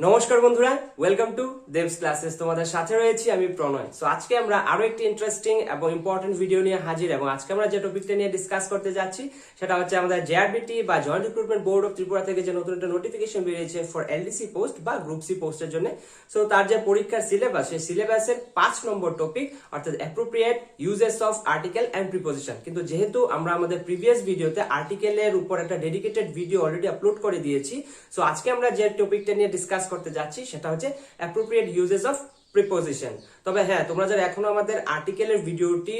নমস্কার বন্ধুরা, welcome to দেবস classes. তোমাদের সাথে রয়েছি আমি প্রণয়। সো আজকে আমরা আরো একটি ইন্টারেস্টিং এবং ইম্পর্টেন্ট ভিডিও নিয়ে হাজির, এবং আজকে আমরা যে টপিকটা নিয়ে ডিসকাস করতে যাচ্ছি সেটা হচ্ছে আমাদের জেআরবিটি বা joint recruitment board of Tripura থেকে যে নতুন একটা নোটিফিকেশন বেরিয়েছে ফর এলডিসি পোস্ট বা গ্রুপ সি পোস্টের জন্য। সো তার যে পরীক্ষার সিলেবাস, সেই সিলেবাসের 5 নম্বর টপিক অর্থাৎ appropriate uses of article and preposition. কিন্তু যেহেতু আমরা আমাদের প্রিভিয়াস ভিডিওতে আর্টিকেলের উপর একটা ডেডিকেটেড ভিডিও অলরেডি আপলোড করে দিয়েছি, সো আজকে আমরা যে টপিকটা নিয়ে ডিসকাস করতে যাচ্ছি সেটা হচ্ছে অ্যাপ্রোপ্রিয়েট ইউজেস অফ প্রিপোজিশন। তবে হ্যাঁ, তোমরা যারা এখনো আমাদের আর্টিকেলের ভিডিওটি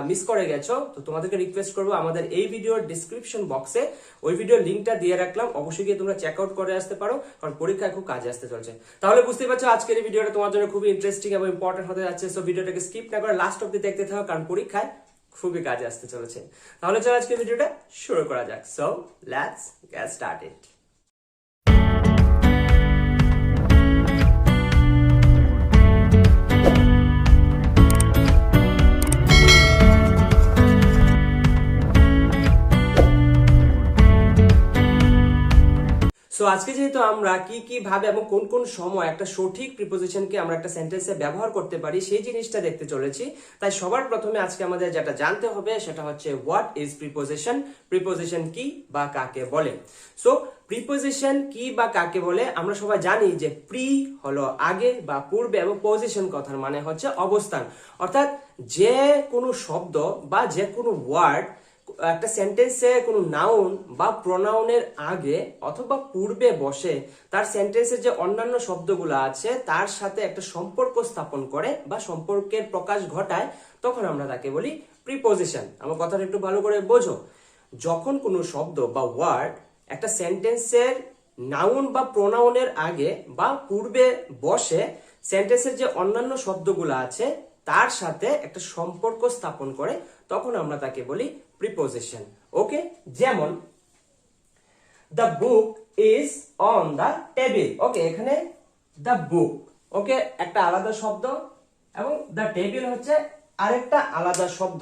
মিস করে গেছো, তো তোমাদেরকে রিকোয়েস্ট করবো আমাদের এই ভিডিওর ডিসক্রিপশন বক্সে ওই ভিডিওর লিঙ্কটা দিয়ে রাখলাম, অবশ্যই গিয়ে তোমরা চেক আউট করে আসতে পারো, কারণ পরীক্ষায় খুব কাজে আসতে চলছে। তাহলে বুঝতেই পারছো আজকের এই ভিডিওটা তোমার জন্য খুবই ইন্টারেস্টিং এবং ইম্পর্টেন্ট হতে যাচ্ছে। সো ভিডিওটাকে স্কিপ না করে লাস্ট অব্দি দেখতে থাকো, কারণ পরীক্ষায় খুবই কাজে আসতে চলেছে। তাহলে চলো আজকের ভিডিওটা শুরু করা যাক। So let's get started. So আজকে যেহেতু আমরা কি ভাবে এবং কোন কোন সময় একটা সঠিক প্রিপোজিশনকে আমরা একটা সেন্টেন্সে ব্যবহার করতে পারি সেই জিনিসটা দেখতে চলেছি, তাই সবার প্রথমে আজকে আমাদের যেটা জানতে হবে সেটা হচ্ছে হোয়াট ইজ প্রিপোজিশন। প্রিপোজিশন কি বা কাকে বলে? সো প্রিপোজিশন কি বা কাকে বলে আমরা সবাই জানি যে প্রি হলো আগে বা পূর্বে, এবং পজিশন কথার মানে হচ্ছে অবস্থান। অর্থাৎ যে কোনো শব্দ বা যে কোনো ওয়ার্ড একটা সেন্টেন্সে কোনো নাউন বা প্রোনাউনের আগে অথবা পূর্বে বসে তার সেন্টেন্সের যে অন্যান্য শব্দগুলো আছে তার সাথে একটা সম্পর্ক স্থাপন করে বা সম্পর্কের প্রকাশ ঘটায়, তখন আমরা তাকে বলি প্রিপোজিশন। আমার কথাটা একটু ভালো করে বোঝো। যখন কোনো শব্দ বা ওয়ার্ড একটা সেন্টেন্সের নাউন বা প্রোনাউনের আগে বা পূর্বে বসে সেন্টেন্সের যে অন্যান্য শব্দগুলো আছে তার সাথে একটা সম্পর্ক স্থাপন করে, তখন আমরা তাকে বলি প্রিপোজিশন। ওকে, যেমন the book is on the table. Okay, এখানে দ্য বুক ওকে একটা আলাদা শব্দ এবং দ্য টেবিল হচ্ছে আরেকটা আলাদা শব্দ।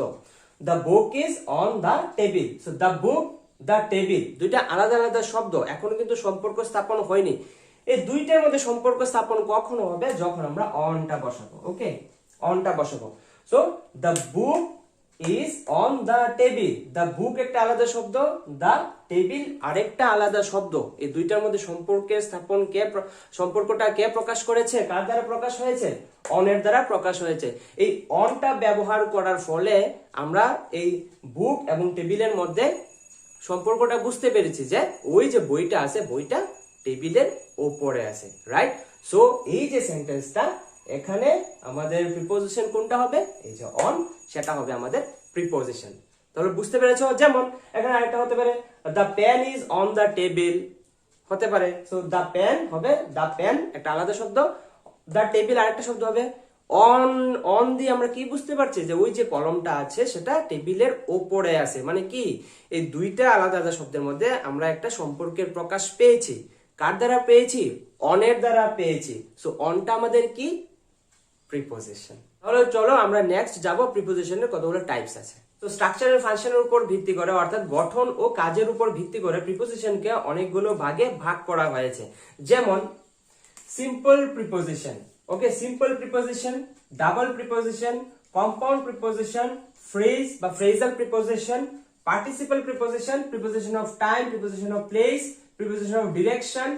The book is on the table. So the book, the table দুইটা আলাদা আলাদা শব্দ, এখনো কিন্তু সম্পর্ক স্থাপন হয়নি। এই দুইটার মধ্যে সম্পর্ক স্থাপন কখনো হবে যখন আমরা অনটা বসাবো। ওকে, অনটা বসাবো। So the book is on the table. The book একটা আলাদা শব্দ, দ্য টেবিল আরেকটা আলাদা শব্দ। এই দুইটার মধ্যে সম্পর্কের স্থাপন সম্পর্কটা কে প্রকাশ করেছে? কার দ্বারা প্রকাশ হয়েছে? অনের দ্বারা প্রকাশ হয়েছে। এই অনটা ব্যবহার করার ফলে আমরা এই বুক এবং টেবিলের মধ্যে সম্পর্কটা বুঝতে পেরেছি যে ওই যে বইটা আছে, বইটা টেবিলের ওপরে আছে, রাইট? সো এই যে সেন্টেন্সটা, এখানে আমাদের প্রিপোজিশন কোনটা হবে? এই যে অন, সেটা হবে আমাদের প্রিপোজিশন। তাহলে বুঝতে পেরেছো? যেমন এখানে আরেকটা হতে পারে the pen is on the table, হতে পারে। সো দ্য পেন হবে, দ্য পেন একটা আলাদা শব্দ, দ্য টেবিল আরেকটা শব্দ হবে। অন, অন দিয়ে আমরা কি বুঝতে পারছি? যে ওই যে কলমটা আছে সেটা টেবিলের ওপরে আছে। মানে কি, এই দুইটা আলাদা আলাদা শব্দের মধ্যে আমরা একটা সম্পর্কের প্রকাশ পেয়েছি। কার দ্বারা পেয়েছি? অনের দ্বারা পেয়েছি। সো অনটা আমাদের কি? প্রিপোজিশন। তাহলে চলো আমরা নেক্সট যাব। প্রিপোজিশনের কতগুলো টাইপস আছে। তো স্ট্রাকচার এন্ড ফাংশনের উপর ভিত্তি করে, অর্থাৎ গঠন ও কাজের উপর ভিত্তি করে প্রিপোজিশনকে অনেকগুলো ভাগে ভাগ করা হয়েছে। যেমন simple preposition, okay, simple preposition, double preposition, compound preposition, phrase বা phrasal preposition, participle preposition, preposition of time, preposition of place, preposition of direction,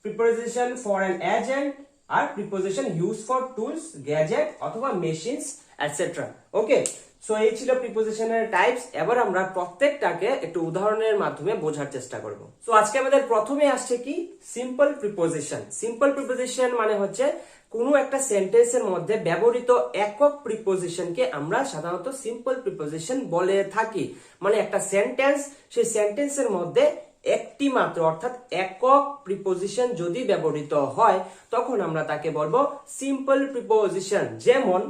preposition for an agent, আর preposition use for tools, gadget অথবা machines etcetera. Okay, so এই ছিল প্রিপোজিশনের types. এবার আমরা প্রত্যেকটাকে একটু উদাহরণের মাধ্যমে বোঝার চেষ্টা করব। সো আজকে আমাদের প্রথমে আসছে কি? Simple preposition. সিম্পল প্রিপোজিশন মানে হচ্ছে কোনো একটা সেন্টেন্সের মধ্যে ব্যবহৃত একক প্রিপোজিশনকে আমরা সাধারণত সিম্পল প্রিপোজিশন বলে থাকি। মানে একটা সেন্টেন্স, সেই সেন্টেন্সের মধ্যে একটি মাত্র অর্থাৎ একক প্রিপোজিশন যদি ব্যবহৃত হয় তখন আমরা তাকে বলবো সিম্পল প্রিপোজিশন। যেমন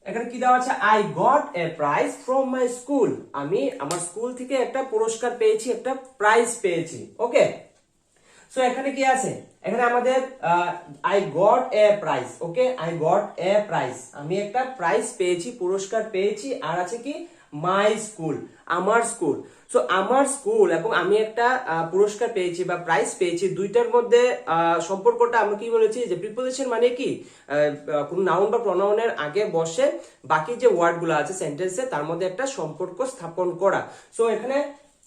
এখানে কি দেওয়া আছে? I got a prize from my school. আমি আমার স্কুল থেকে একটা পুরস্কার পেয়েছি, একটা প্রাইজ পেয়েছি। ওকে, সো এখানে কি আছে? এখানে আমাদের I got a prize. Okay, I got a prize, আমি একটা প্রাইজ পেয়েছি, পুরস্কার পেয়েছি। আর আছে কি? মাই স্কুল, আমার স্কুল। সো আমার স্কুল এবং আমি একটা পুরস্কার পেয়েছি বা প্রাইজ পেয়েছি, দুইটার মধ্যে সম্পর্কটা আমরা কি বলেছি যে প্রিপোজিশন মানে কি কোন নাউন বা প্রোনাউনের আগে বসে বাকি যে ওয়ার্ড গুলো আছে সেন্টেন্সে তার মধ্যে একটা সম্পর্ক স্থাপন করা। সো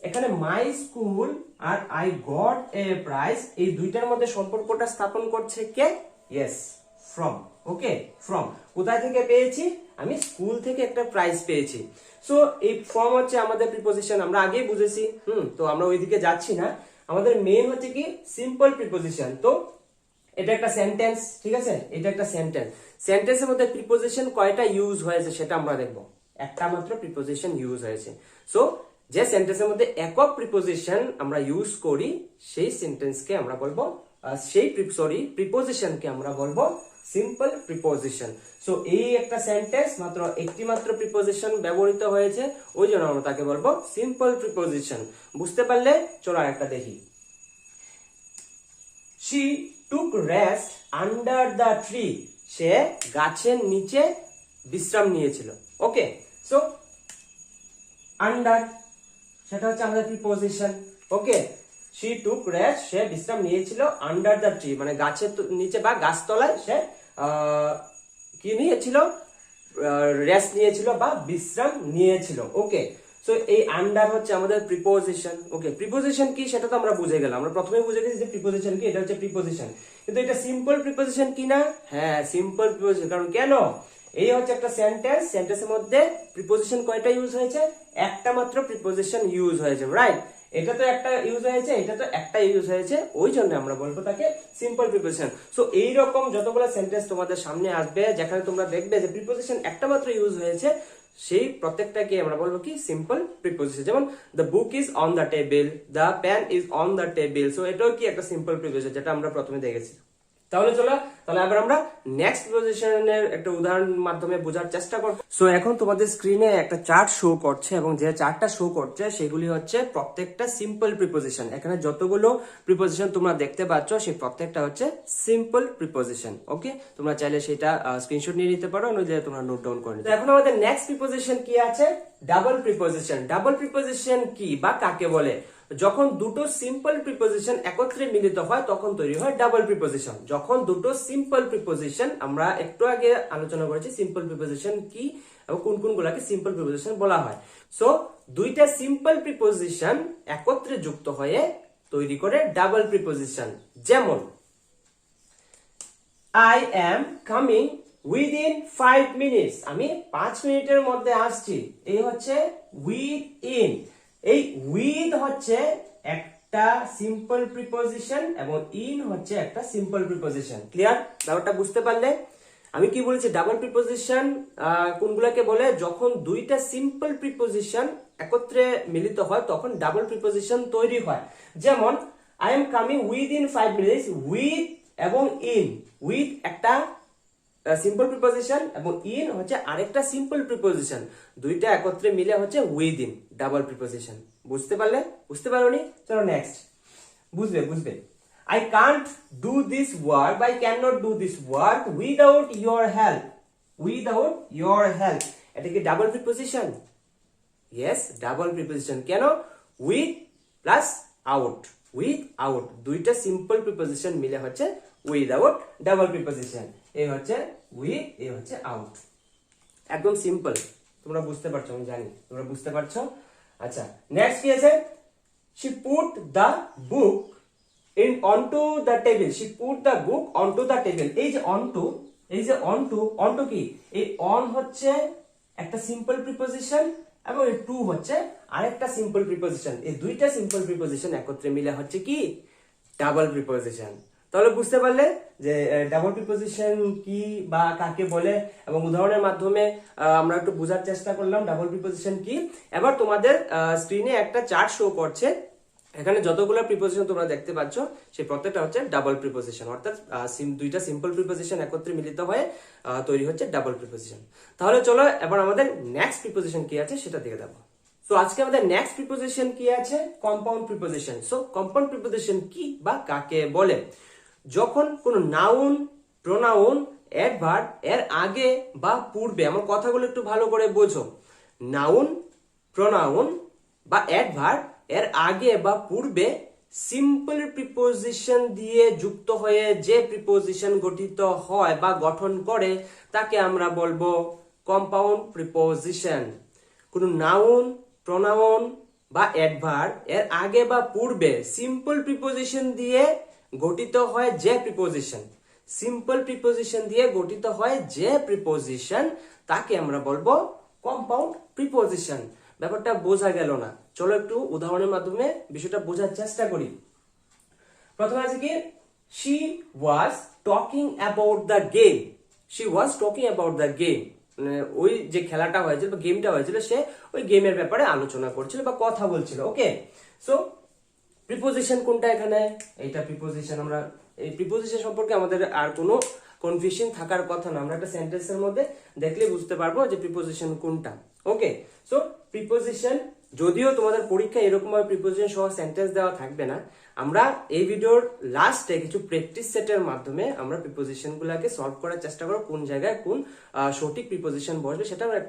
এখানে মাই স্কুল আর আই গট এ প্রাইজ, এই দুইটার মধ্যে সম্পর্কটা স্থাপন করছে কে? Yes, from. Okay, from. কোথায় থেকে পেয়েছি? আমি স্কুল থেকে একটা প্রাইজ পেয়েছি। সো এই ফ্রম হচ্ছে আমাদের প্রিপোজিশন, আমরা আগেই বুঝেছি। তো আমরা ওইদিকে যাচ্ছি না, আমাদের মেইন হচ্ছে কি সিম্পল প্রিপোজিশন। তো এটা একটা সেন্টেন্স, ঠিক আছে, এটা একটা সেন্টেন্স। সেন্টেন্সের মধ্যে প্রিপোজিশন কয়টা ইউজ হয়েছে সেটা আমরা দেখবো। একটা মাত্র প্রিপোজিশন ইউজ হয়েছে। সো যে সেন্টেন্সের মধ্যে একক প্রিপোজিশন আমরা ইউজ করি সেই সেন্টেন্সকে আমরা বলবো প্রিপোজিশনকে আমরা বলবো সিম্পল প্রিপোজিশন। সো এই একটা সেন্টেন্স মাত্র একটি মাত্র প্রিপোজিশন ব্যবহৃত হয়েছে, ওই জন্য আমরা তাকে বলবো সিম্পল প্রিপোজিশন। বুঝতে পারলে? চলো আরেকটা দেখি। She took rest under the tree. সে গাছের নিচে বিশ্রাম নিয়েছিল। ওকে, সো আন্ডার সেটা হচ্ছে আমাদের preposition. Okay, she took rest, সে বিশ্রাম নিয়েছিল আন্ডার দ্য ট্রি মানে গাছের নিচে বা গাছতলায় সে কি নিয়েছিল? রেস্ট নিয়েছিল বা বিশ্রাম নিয়েছিল। ওকে, সো এই আন্ডার হচ্ছে আমাদের প্রিপোজিশন। ওকে, প্রিপোজিশন কি সেটা তো আমরা বুঝে গেলাম, আমরা প্রথমে বুঝে গেছি যে প্রিপোজিশন কি, এটা হচ্ছে প্রিপোজিশন। কিন্তু এটা সিম্পল প্রিপোজিশন কি না? হ্যাঁ, সিম্পল প্রিপোজিশন। কারণ কেন? এই হচ্ছে একটা সেন্টেন্স, সেন্টেন্সের মধ্যে প্রিপোজিশন কয়টা ইউজ হয়েছে? একটা মাত্র প্রিপোজিশন ইউজ হয়েছে, রাইট? এটা তো একটা ইউজ হয়েছে, এটা তো একটা ইউজ হয়েছে, ওই জন্য আমরা বলবো তাকে সিম্পল প্রিপোজিশন। সো এইরকম যতগুলো সেন্টেন্স তোমাদের সামনে আসবে যেখানে তোমরা দেখবে যে প্রিপোজিশন একটা মাত্র ইউজ হয়েছে, সেই প্রত্যেকটাকে আমরা বলবো কি সিম্পল প্রিপোজিশন। যেমন the book is on the table, the pen is on the table. So এটাও কি একটা সিম্পল প্রিপোজিশন, যেটা আমরা প্রথমে দেখেছি। তাহলে চলো, তাহলে এবার আমরা নেক্সট প্রিপোজিশনের একটা উদাহরণের মাধ্যমে বোঝার চেষ্টা করব। সো এখন তোমাদের স্ক্রিনে একটা চার্ট শো করছে এবং যে চার্টটা শো করছে সেগুলি হচ্ছে প্রত্যেকটা সিম্পল প্রিপোজিশন। এখানে যতগুলো প্রিপোজিশন তোমরা দেখতে পাচ্ছ সেই প্রত্যেকটা হচ্ছে সিম্পল প্রিপোজিশন। ওকে, তোমরা চাইলে সেটা স্ক্রিনশট নিয়ে নিতে পারো, নইলে তোমরা নোট ডাউন করে নিতে। এখন আমাদের নেক্সট প্রিপোজিশন কি আছে? Double preposition. ডাবল প্রিপোজিশন কি বা কাকে বলে? যখন দুটো সিম্পল প্রিপোজিশন একত্রে মিলিত হয় তখন তৈরি হয় ডাবল প্রিপোজিশন। যখন দুটো সিম্পল প্রিপোজিশন, আমরা একটু আগে আলোচনা করেছি সিম্পল প্রিপোজিশন কি এবং কোন কোন গুলাকে সিম্পল প্রিপোজিশন বলা হয়। সো দুইটা সিম্পল প্রিপোজিশন একত্রে যুক্ত হয়ে তৈরি করে ডাবল প্রিপোজিশন। যেমন I am coming within 5 minutes, আমি 5 মিনিটের মধ্যে আসছি। এই হচ্ছে উইথ ইন। এই উইথ হচ্ছে একটা সিম্পল প্রিপোজিশন এবং ইন হচ্ছে একটা সিম্পল প্রিপোজিশন। ক্লিয়ার? ব্যাপারটা বুঝতে পারলে? আমি কি বলেছি? ডাবল প্রিপোজিশন কোনগুলোকে বলে? যখন দুইটা সিম্পল প্রিপোজিশন একত্রে মিলিত হয় তখন ডাবল প্রিপোজিশন তৈরি হয়। যেমন I am coming within 5 minutes, with এবং ইন। উইথ একটা সিম্পল প্রিপোজিশন এবং ইন হচ্ছে আরেকটা সিম্পল প্রিপোজিশন, দুইটা একত্রে মিলে হচ্ছে উইদিন, ডাবল প্রিপোজিশন। বুঝতে পারলে? বুঝতে পারোনি? চলো নেক্সট। বুঝবে। I can't do this work, I cannot do this work without your help. Without your help, এটা কি double preposition? Yes, double preposition. কেন? With plus out, with out দুইটা সিম্পল প্রিপোজিশন মিলে হচ্ছে উইদাউট ডাবল প্রিপোজিশন। এই হচ্ছে উইথ, এই হচ্ছে আউট। একদম সিম্পল, তোমরা বুঝতে পারছো, আমি জানি তোমরা বুঝতে পারছো। আচ্ছা, নেক্সট কি আছে? she put the book onto the table. She put the book onto the table. এই যে onto কি? এই on হচ্ছে একটা সিম্পল প্রিপোজিশন এবং এই টু হচ্ছে আরেকটা সিম্পল প্রিপোজিশন। এই দুইটা সিম্পল প্রিপোজিশন একত্রে মিলে হচ্ছে কি? Double preposition. তাহলে বুঝতে পারলে যে ডাবল প্রিপোজিশন কি বা কাকে বলে এবং উদাহরণের মাধ্যমে আমরা একটু বোঝার চেষ্টা করলাম ডাবল প্রিপোজিশন কি। এবার তোমাদের স্ক্রিনে একটা চার্ট শো করছে, এখানে যতগুলো প্রিপোজিশন তোমরা দেখতে পাচ্ছ সেই প্রত্যেকটা হচ্ছে ডাবল প্রিপোজিশন, অর্থাৎ দুইটা সিম্পল প্রিপোজিশন একত্রে মিলিত হয়ে তৈরি হচ্ছে ডাবল প্রিপোজিশন। তাহলে চলো এবার আমাদের নেক্সট প্রিপোজিশন কি আছে সেটা দেখে দেবো। সো আজকে আমাদের নেক্সট প্রিপোজিশন কি আছে? Compound preposition. So compound preposition কি বা কাকে বলে? যখন কোনো নাউন, প্রোনাউন, অ্যাডভার্ব এর আগে বা পূর্বে, আমার কথাগুলো একটু ভালো করে বোঝো। নাউন প্রোনাউন বা অ্যাডভার্ব এর আগে বা পূর্বে সিম্পল প্রিপোজিশন দিয়ে যুক্ত হয়ে যে প্রিপোজিশন গঠিত হয় বা গঠন করে তাকে আমরা বলবো কম্পাউন্ড প্রিপোজিশন। কোন নাউন, প্রোনাউন বা অ্যাডভার্ব এর আগে বা পূর্বে সিম্পল প্রিপোজিশন দিয়ে গঠিত হয় যে প্রিপোজিশন, সিম্পল প্রিপোজিশন দিয়ে গঠিত হয় যে প্রিপোজিশন তাকে আমরা বলবো কম্পাউন্ড প্রিপোজিশন। ব্যাপারটা বোঝা গেল না? চলো একটু উদাহরণের মাধ্যমে বিষয়টা বোঝার চেষ্টা করি। প্রথমে আছে কি, she was talking about the game, she was talking about the game, ওই যে খেলাটা হয়েছিল বা গেমটা হয়েছিল সে ওই গেমের ব্যাপারে আলোচনা করছিল বা কথা বলছিল। ওকে, সো প্রিপোজিশন কোনটা এখানে? এইটা প্রিপোজিশন। আমরা এই প্রিপোজিশন সম্পর্কে আমাদের আর কোনো কনফিউশন থাকার কথা না, আমরা একটা সেন্টেন্সের মধ্যে দেখলে বুঝতে পারবো যে প্রিপোজিশন কোনটা। ওকে, সো প্রিপোজিশন, যদিও তোমাদের পরীক্ষা এরকম ভাবে প্রিপোজিশন সহ সেন্টেন্স দেওয়া থাকবে না, আমরা এই ভিডিওর লাস্টে কিছু প্র্যাকটিস সেটের মাধ্যমে আমরা প্রিপোজিশন গুলাকে সলভ করার চেষ্টা করব, কোন জায়গায় কোন সঠিক প্রিপোজিশন বসবে সেটা আমরা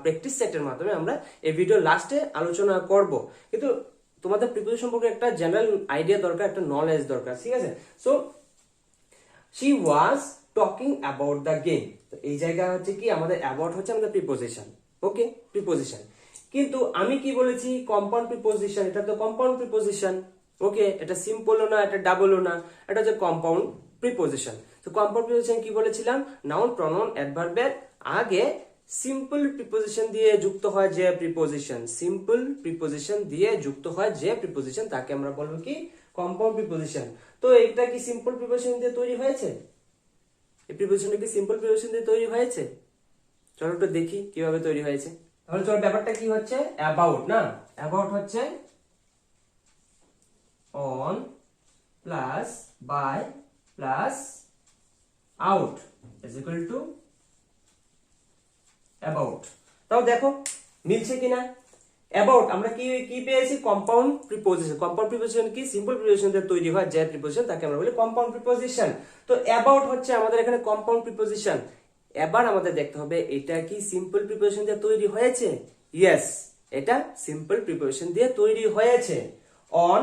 প্র্যাকটিস সেটের মাধ্যমে আমরা এই ভিডিওর লাস্টে আলোচনা করব। কিন্তু তোমাদের প্রিপোজিশন সম্পর্কে একটা জেনারেল আইডিয়া দরকার, একটা নলেজ দরকার, ঠিক আছে? So she was talking about the game, তো এই জায়গা হচ্ছে কি আমাদের অ্যাবাউট হচ্ছে আমাদের প্রিপোজিশন। ওকে, প্রিপোজিশন। কিন্তু আমি কি বলেছি? Compound preposition. এটা তো কম্পাউন্ড প্রিপোজিশন। ওকে, এটা সিম্পলও না, এটা ডাবলও না, এটা হচ্ছে কম্পাউন্ড প্রিপোজিশন। তো কম্পাউন্ড প্রিপোজিশন কি বলেছিলাম? নাউন, প্রনাউন, অ্যাডভার্বের আগে সিম্পল প্রিপোজিশন দিয়ে যুক্ত হয় যে প্রিপোজিশন, সিম্পল প্রিপোজিশন দিয়ে যুক্ত হয় যে প্রিপোজিশন তাকে আমরা বলবো কি কম্পাউন্ড প্রিপোজিশন। তো এটা কি সিম্পল প্রিপোজিশন দিয়ে তৈরি হয়েছে? এই প্রিপোজিশনটা কি সিম্পল প্রিপোজিশন দিয়ে তৈরি হয়েছে? চলো একটু দেখি কিভাবে তৈরি হয়েছে। তাহলে চলো, ব্যাপারটা কি হচ্ছে? অ্যাবাউট না, অ্যাবাউট হচ্ছে on plus by plus out is equal to about. তাও দেখো মিলছে কিনা? অ্যাবাউট আমরা কি কি পেয়েছি? Compound preposition. কম্পাউন্ড প্রিপোজিশন কি সিম্পল প্রিপোজিশন দিয়ে তৈরি হয় যে প্রিপোজিশন তাকে আমরা বলি কম্পাউন্ড প্রিপোজিশন। তো অ্যাবাউট হচ্ছে আমাদের এখানে কম্পাউন্ড প্রিপোজিশন। এবার আমাদের দেখতে হবে এটা কি সিম্পল প্রিপোজিশন দিয়ে তৈরি হয়েছে? ইয়েস, এটা সিম্পল প্রিপোজিশন দিয়ে তৈরি হয়েছে। On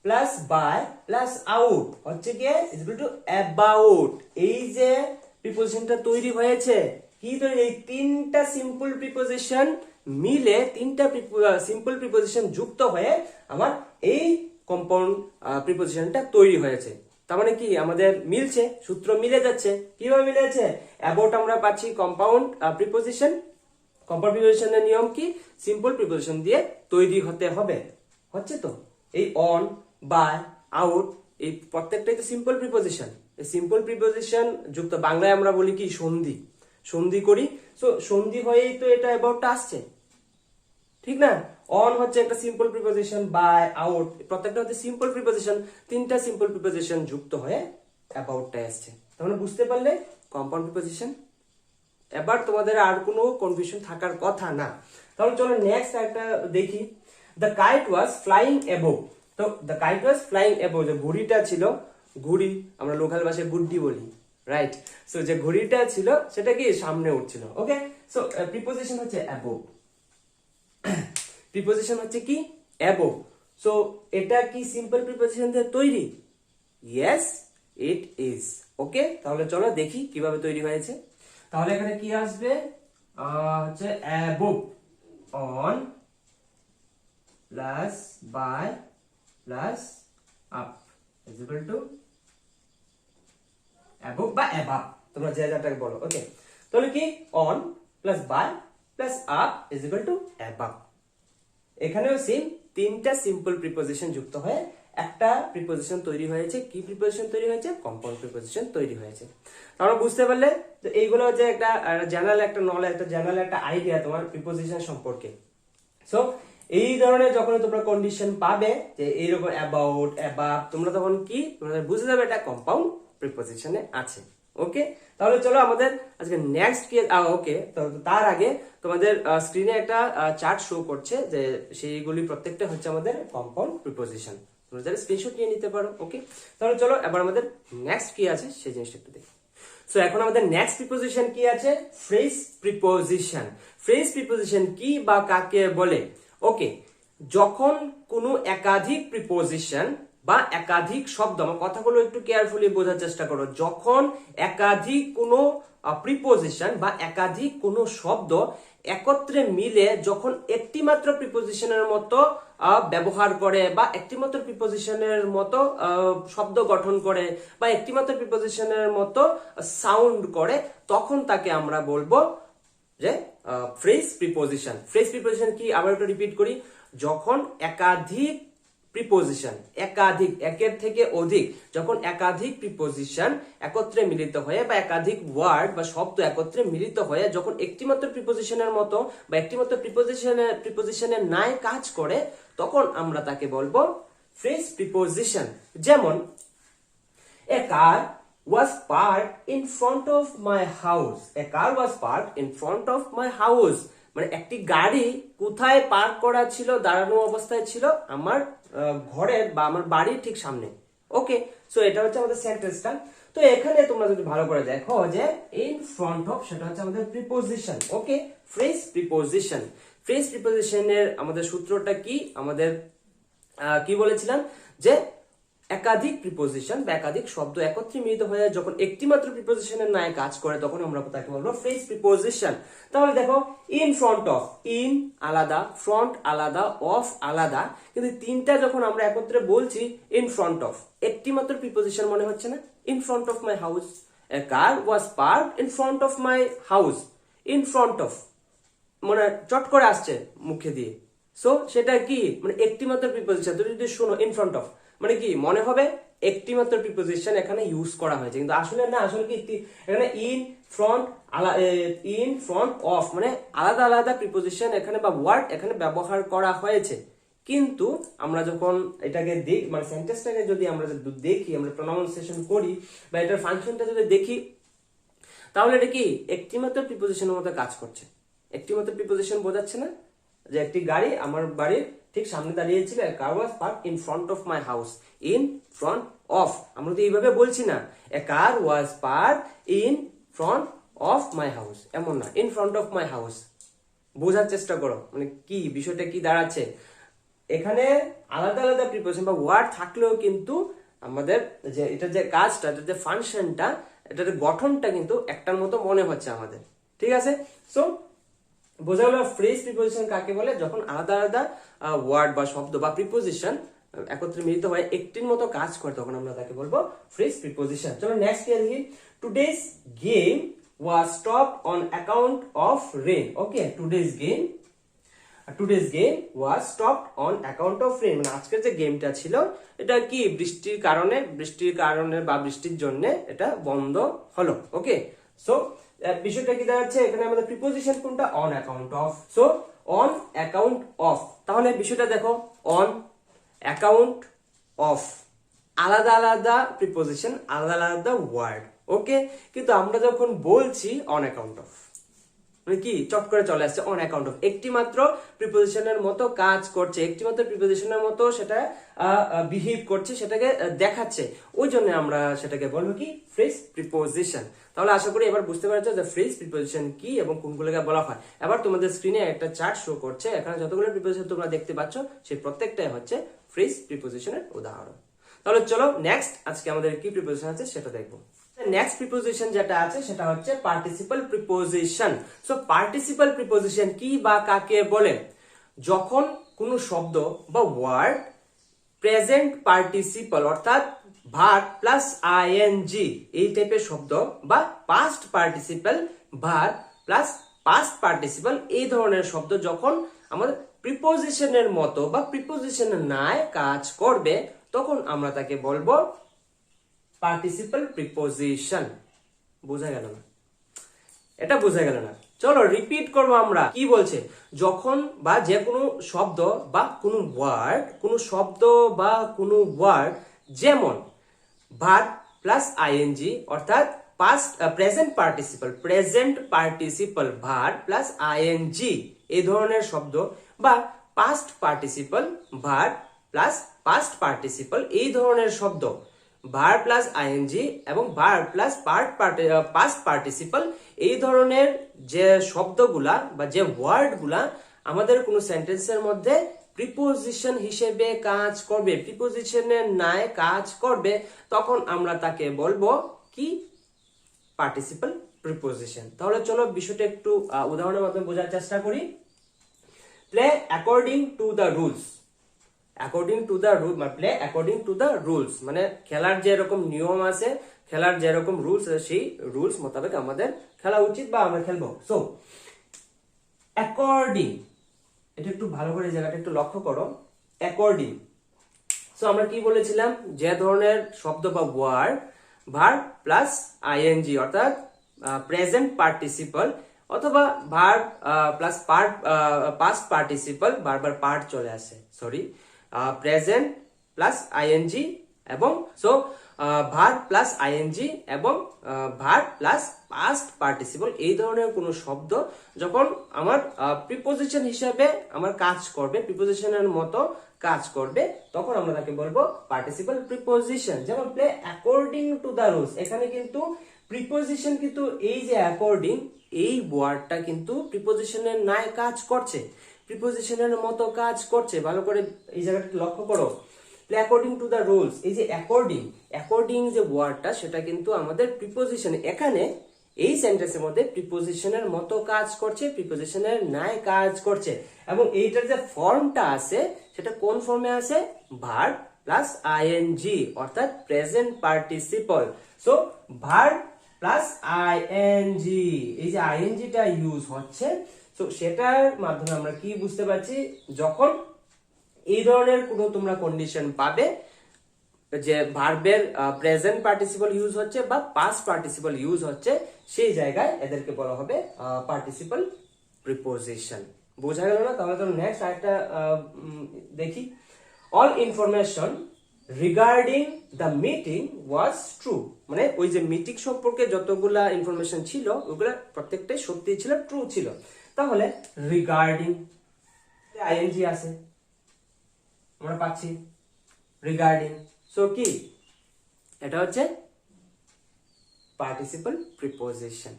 plus by plus out হচ্ছে কি ইজ ইকুয়াল টু অ্যাবাউট। এই যে প্রিপোজিশনটা তৈরি হয়েছে, কি তৈরি? এই তিনটা সিম্পল প্রিপোজিশন মিলে, তিনটা সিম্পল প্রিপোজিশন যুক্ত হয়ে আমার এই কম্পাউন্ড প্রিপোজিশনটা তৈরি হয়েছে। তার মানে কি আমাদের মিলছে, সূত্র মিলে যাচ্ছে। কিভাবে মিলে যাচ্ছে? অ্যাবাউট আমরা পাচ্ছি কম্পাউন্ড প্রিপোজিশন। কম্পাউন্ড প্রিপোজিশনের নিয়ম কি? সিম্পল প্রিপোজিশন দিয়ে তৈরি হতে হবে। হচ্ছে তো? এই অন, বাই, আউট, এই প্রত্যেকটাই তো সিম্পল প্রিপোজিশন। এই সিম্পল প্রিপোজিশন যুক্ত বাংলায় আমরা বলি কি সন্ধি, সন্ধি করি। সো সন্ধি হয়েই তো এটা অ্যাবাউটটা আসছে, ঠিক না? অন হচ্ছে একটা সিম্পল প্রিপোজিশন, বাই, আউট প্রত্যেকটা হচ্ছে সিম্পল প্রিপোজিশন। তিনটা সিম্পল প্রিপোজিশন যুক্ত হয়ে অ্যাবাউটটা আসছে। তাহলে বুঝতে পারলে কম্পাউন্ড প্রিপোজিশন। এবার তোমাদের আর কোনো কনফিউশন থাকার কথা না। তাহলে চলো নেক্সট একটা দেখি। The kite was flying above. তো the kite was flying above, যে ঘুড়িটা ছিল, ঘুড়ি আমরা লোকাল ভাষায় গুড্ডি বলি, রাইট? সো যে ঘুড়িটা ছিল সেটা কি সামনে উঠছিল। ওকে, সো প্রিপোজিশন হচ্ছে অ্যাবোভ। প্রিপোজিশন হচ্ছে কি অ্যাবোভ। সো এটা কি সিম্পল প্রিপোজিশন দিয়ে তৈরি? Yes, it is. ওকে, তাহলে চলো দেখি কিভাবে তৈরি হয়েছে। তাহলে এখানে কি আসবে? হচ্ছে above, on plus by plus up is equal to above বা অ্যাবাভ, তোমরা যে যাটাকে বলো। ওকে, তাহলে কি on plus by plus up is equal to above. এখানেও সেম তিনটা সিম্পল প্রিপোজিশন যুক্ত হয়ে একটা প্রিপোজিশন তৈরি হয়েছে। কি প্রিপোজিশন তৈরি হয়েছে? কম্পাউন্ড প্রিপোজিশন তৈরি হয়েছে। তোমরা বুঝতে পারলে? তো এইগুলো হচ্ছে একটা জেনারেল একটা নলেজ, একটা জেনারেল একটা আইডিয়া তোমার প্রিপোজিশন সম্পর্কে। সো এই ধরনের যখন তোমরা কন্ডিশন পাবে যে এইরকম অ্যাবাউট, অ্যাবাভ, তোমরা তখন কি তোমরা বুঝে যাবে এটা কম্পাউন্ড প্রিপোজিশনে আছে। ওকে, তাহলে চলো আমাদের আজকে নেক্সট কি। ওকে, তো তার আগে তোমাদের স্ক্রিনে একটা চার্ট শো করছে যে সেইগুলি প্রত্যেকটা হচ্ছে আমাদের কম্পাউন্ড প্রিপোজিশন। তোমরা যারা স্ক্রিনশট নিয়ে নিতে পারো। ওকে, তাহলে চলো এবার আমাদের নেক্সট কি আছে সেই জিনিসটা একটু দেখি। সো এখন আমাদের নেক্সট প্রিপোজিশন কি আছে? Phrase preposition. ফ্রেজ প্রিপোজিশন কি বা কাকে বলে? ওকে, যখন কোনো একাধিক প্রিপোজিশন বা একাধিক শব্দ, আমার কথাগুলো একটু কেয়ারফুলি বোঝার চেষ্টা করো, যখন একাধিক কোনো প্রিপোজিশন বা একাধিক কোনো শব্দ একত্রে মিলে যখন একটি মাত্র প্রিপোজিশনের মতো ব্যবহার করে বা একটি মাত্র প্রিপোজিশনের মতো শব্দ গঠন করে বা একটি মাত্র প্রিপোজিশনের মতো সাউন্ড করে, তখন তাকে আমরা বলবো যে ফ্রেজ প্রিপোজিশন। ফ্রেজ প্রিপোজিশন কি, আবার একটু রিপিট করি, যখন একাধিক প্রিপোজিশন, একাধিক, একের থেকে অধিক, যখন একাধিক প্রিপোজিশন একত্রে মিলিত হয়ে বা একাধিক ওয়ার্ড বা শব্দ একত্রে মিলিত হয়ে যখন একটিমাত্র প্রিপোজিশনের মতো বা একটিমাত্র প্রিপোজিশনের ন্যায় কাজ করে, তখন আমরা তাকে বলবো ফ্রেজ প্রিপোজিশন। যেমন a car was parked in front of my house. A car was parked in front of my house. মানে একটি গাড়ি কোথায় পার্ক করা ছিল, দাঁড়ানো অবস্থায় ছিল, আমার ঘরের বা আমার বাড়ির ঠিক সামনে। ওকে, সো এটা হচ্ছে আমাদের সেন্টেন্সটা। তো এখানে তোমরা যদি ভালো করে দেখো যে ইন ফ্রন্ট অফ, সেটা হচ্ছে আমাদের প্রিপোজিশন। ওকে, ফ্রেজ প্রিপোজিশন। ফ্রেজ প্রিপোজিশনের আমাদের সূত্রটা কি, আমাদের কি বলেছিলাম যে একাধিক প্রিপোজিশন বা একাধিক শব্দ একত্রে মিলিত হয়ে যখন একটি মাত্র প্রিপোজিশনের ন্যায় কাজ করে, তখন আমরা তাকে বলবো ফ্রেজ প্রিপোজিশন। তাহলে দেখো, ইন ফ্রন্ট অফ, ইন আলাদা, ফ্রন্ট আলাদা, অফ আলাদা, কিন্তু তিনটা যখন আমরা একত্রে বলছি ইন ফ্রন্ট অফ, একটি মাত্র প্রিপোজিশন মনে হচ্ছে না? In front of my house, A car was parked in front of my house. In front of মানে চট করে আসছে মুখে দিয়ে, সো সেটা কি, মানে একটি মাত্র প্রিপোজিশন। তুমি যদি শোনো ইন ফ্রন্ট অফ মানে কি মনে হবে, একটি মাত্র প্রিপোজিশন এখানে ইউজ করা হয়েছে, কিন্তু আসলে না, আসলে কি এখানে in front, in front of মানে আলাদা আলাদা প্রিপোজিশন এখানে বা ওয়ার্ড এখানে ব্যবহার করা হয়েছে। কিন্তু আমরা যখন এটাকে দেখি, মানে সেন্টেন্সটাকে যদি আমরা দেখি, আমরা প্রনাউন্সিয়েশন করি বা এটার ফাংশনটা যদি দেখি, তাহলে এটা কি একটি মাত্র প্রিপোজিশনের মতো কাজ করছে। একটি মাত্র প্রিপোজিশন বোঝাচ্ছে না যে একটি গাড়ি আমার বাড়ির ঠিক সামনে দাঁড়িয়েছিল, a car was parked in front of my house. In front of আমরা তো এইভাবে বলছি না, a car was parked in front of my house, এমন না, in front of my house. বোঝার চেষ্টা করো মানে কি বিষয়টা কি দাঁড়াচ্ছে। এখানে আলাদা আলাদা প্রিপোজিশন বা ওয়ার্ড থাকলেও কিন্তু আমাদের যে এটা যে কাজটা, এটা যে ফাংশনটা, এটার গঠনটা কিন্তু একটার মতো মনে হচ্ছে আমাদের। ঠিক আছে, সো বোঝা গেল ফ্রেজ প্রিপোজিশন কাকে বলে, যখন আলাদা আলাদা ওয়ার্ড বা শব্দ বা প্রিপোজিশন একত্রে মিলিত হয়ে একটির মতো কাজ করে, তখন আমরা তাকে বলবো ফ্রেজ প্রিপোজিশন। চলো নেক্সট কি দেখি, today's game was stopped on account of rain. Okay, today's game was stopped on account of rain, মানে আজকের যে গেমটা ছিল এটা কি বৃষ্টির কারণে বা বৃষ্টির জন্য এটা বন্ধ হলো। ওকে, সো বিষয়টা কি দাঁড়াচ্ছে, এখানে আমাদের প্রিপোজিশন কোনটা, on account of. So on account of, তাহলে বিষয়টা দেখো, অন অ্যাকাউন্ট অফ, আলাদা আলাদা প্রিপোজিশন, আলাদা আলাদা ওয়ার্ড। ওকে, কিন্তু আমরা যখন বলছি অন অ্যাকাউন্ট অফ, মানে কি চট করে চলে আসছে অন অ্যাকাউন্ট অফ, একটি মাত্র প্রিপোজিশনের মতো কাজ করছে, একটি মাত্র প্রিপোজিশনের মতো সেটা বিহেভ করছে, সেটাকে দেখাচ্ছে, ওই জন্য আমরা সেটাকে বলবো কি ফ্রেজ প্রিপোজিশন। তাহলে আশা করি এবার বুঝতে পারছো যে ফ্রেজ প্রিপোজিশন কি এবং কোনগুলোকে বলা হয়। এবার তোমাদের স্ক্রিনে একটা চার্ট শো করছে, এখানে যতগুলো প্রিপোজিশন তোমরা দেখতে পাচ্ছ সেই প্রত্যেকটাই হচ্ছে ফ্রেজ প্রিপোজিশনের উদাহরণ। তাহলে চলো নেক্সট আজকে আমাদের কি প্রিপোজিশন আছে সেটা দেখবো। নেক্সট প্রিপোজিশন যেটা আছে সেটা হচ্ছে participle preposition. So participle preposition কি বা কাকে বলে, যখন কোনো শব্দ বা ওয়ার্ড প্রেজেন্ট পার্টিসিপল অর্থাৎ ভার্ব প্লাস আইএনজি এই টাইপের শব্দ বা past participle verb plus past participle এই ধরনের শব্দ যখন আমাদের প্রিপোজিশনের মতো বা প্রিপোজিশনের ন্যায় কাজ করবে, তখন আমরা তাকে বলবো পার্টিসিপল প্রিপোজিশন। বোঝা গেল না? এটা বোঝা গেল না? চলো রিপিট করবো আমরা। কি বলছে, যখন বা যে কোনো শব্দ বা কোনো ওয়ার্ড যেমন ভার্ব প্লাস আইএনজি অর্থাৎ past present participle verb plus ING এই ধরনের শব্দ বা past participle verb plus past participle এই ধরনের শব্দ, ভার্ব প্লাস আইএনজি এবং ভার্ব প্লাস পাস্ট পার্টিসিপল এই ধরনের যে শব্দগুলা বা যে ওয়ার্ডগুলা আমাদের কোনো সেন্টেন্সের মধ্যে প্রিপোজিশন হিসেবে কাজ করবে, প্রিপোজিশনের ন্যায় কাজ করবে, তখন আমরা তাকে বলবো কি? Participle preposition. তাহলে চলো বিষয়টা একটু উদাহরণের মাধ্যমে বোঝার চেষ্টা করি। Play according to the rules, according to the rule মানে play according to the rules, মানে খেলার যেরকম নিয়ম আছে, খেলার যেরকম রুলস আছে, সেই রুলস মোতাবেক আমাদের খেলা উচিত বা আমরা খেলবো। সো অ্যাকর্ডিং, এটা একটু ভালো করে জায়গাটা একটু লক্ষ্য করো, অ্যাকর্ডিং। সো আমরা কি বলেছিলাম, যে ধরনের শব্দ বা ওয়ার্ড ভার্ব প্লাস আইএনজি অর্থাৎ প্রেজেন্ট পার্টিসিপল অথবা ভার্ব প্লাস পাস্ট পার্টিসিপল, বারবার পার্ট চলে আসে, সরি, প্রেজেন্ট প্লাস আইএনজি এবং সো ভার্ব প্লাস আইএনজি এবং ভার্ব প্লাস পাস্ট পার্টিসিপল, এই ধরনের কোনো শব্দ যখন আমার প্রিপোজিশন হিসাবে আমার কাজ করবে, প্রিপোজিশনের মতো কাজ করবে, তখন আমরা তাকে বলবো পার্টিসিপল প্রিপোজিশন। যেমন play according to the rules, এখানে কিন্তু প্রিপোজিশন কিন্তু এই যে অ্যাকর্ডিং, এই ওয়ার্ডটা কিন্তু প্রিপোজিশনের ন্যায় কাজ করছে, প্রিপোজিশনের মতো কাজ করছে। ভালো করে এই জায়গাটা লক্ষ্য করো, অ্যাকর্ডিং টু দ্য রুলস, এই যে অ্যাকর্ডিং, অ্যাকর্ডিং যে ওয়ার্ডটা সেটা কিন্তু আমাদের প্রিপোজিশন, এখানে এই সেন্টেন্সের মধ্যে প্রিপোজিশনের মতো কাজ করছে, প্রিপোজিশনের ন্যায় কাজ করছে। এবং এইটার যে ফর্মটা আছে সেটা কোন ফর্মে আছে? ভার্ব প্লাস আইএনজি অর্থাৎ present participle. So verb plus ING, এই যে আইএনজিটা ইউজ হচ্ছে, তো সেটার মাধ্যমে আমরা কি বুঝতে পারছি, যখন এই ধরনের কোনো তোমরা কন্ডিশন পাবে যে ভার্বের প্রেজেন্ট পার্টিসিপল ইউজ হচ্ছে বা পাস্ট পার্টিসিপল ইউজ হচ্ছে, সেই জায়গায় এদেরকে বলা হবে পার্টিসিপল প্রিপোজিশন। বোঝা গেল না? তাহলে তো নেক্সট আরেকটা দেখি। All information regarding the meeting was true, মানে ওই যে মিটিং সম্পর্কে যতগুলা ইনফরমেশন ছিল ওগুলা প্রত্যেকটাই সত্যি ছিল, ট্রু ছিল। তাহলে রিগার্ডিং আইএনজি আছে, আমরা পাচ্ছি রিগার্ডিং, সো কি এটা হচ্ছে পার্টিসিপল প্রিপোজিশন।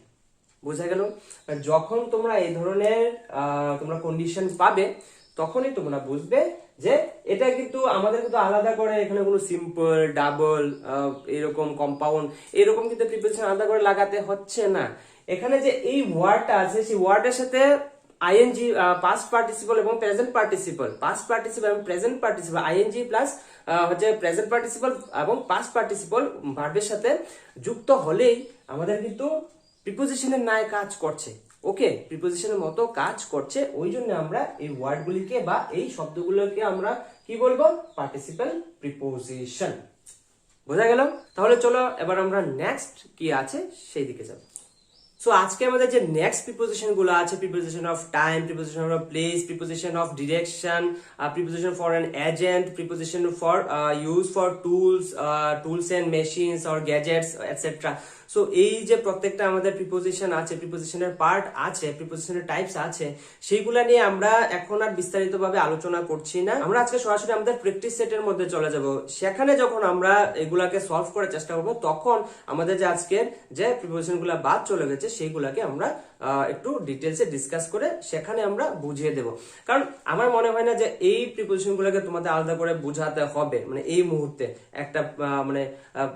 বোঝা গেল? যখন তোমরা এই ধরনের তোমরা কন্ডিশন পাবে তখনই তোমরা বুঝবে যে এটা কিন্তু আমাদের কিন্তু আলাদা করে এখানে কোনো সিম্পল, ডাবল, এরকম কম্পাউন্ড, এরকম কিন্তু প্রিপোজিশন আলাদা করে লাগাতে হচ্ছে না। এখানে যে এই ওয়ার্ডটা আছে সেই ওয়ার্ডের সাথে আইএনজি, পাস্ট পার্টিসিপল এবং প্রেজেন্ট পার্টিসিপল, পাস্ট পার্টিসিপল এবং প্রেজেন্ট পার্টিসিপল, আইএনজি প্লাস হচ্ছে প্রেজেন্ট পার্টিসিপল এবং পাস্ট পার্টিসিপল ভার্বের সাথে যুক্ত হলেই আমাদের কিন্তু প্রিপোজিশনের ন্যায় কাজ করছে। ওকে, প্রিপোজিশনের মতো কাজ করছে, ওই জন্য আমরা এই ওয়ার্ডগুলিকে বা এই শব্দগুলোকে আমরা কি বলবো? Participle preposition. বোঝা গেল? তাহলে চলো এবার আমরা নেক্সট কি আছে সেই দিকে যাব। সো আজকে আমাদের যে নেক্সট প্রিপোজিশন গুলো আছে, preposition of time, preposition of place, preposition of direction, preposition for an agent, preposition for use for tools and machines or gadgets etcetera. So এই যে প্রত্যেকটা আমাদের প্রিপোজিশন আছে, প্রিপোজিশনের পার্ট আছে, প্রিপোজিশনের টাইপস আছে, সেইগুলা নিয়ে আমরা এখন আর বিস্তারিতভাবে আলোচনা করছি না। আমরা আজকে সরাসরি আমাদের প্র্যাকটিস সেটের মধ্যে চলে যাব। সেখানে যখন আমরা এগুলাকে সলভ করার চেষ্টা করব, তখন আমাদের যে আজকের যে প্রিপোজিশনগুলো বাদ চলে গেছে সেইগুলাকে আমরা একটু ডিটেলসে ডিসকাস করে সেখানে আমরা বুঝিয়ে দেব। কারণ আমার মনে হয় না যে এই প্রিপোজিশনগুলোকে তোমাদের আলাদা করে বোঝাতে হবে, মানে এই মুহূর্তে একটা মানে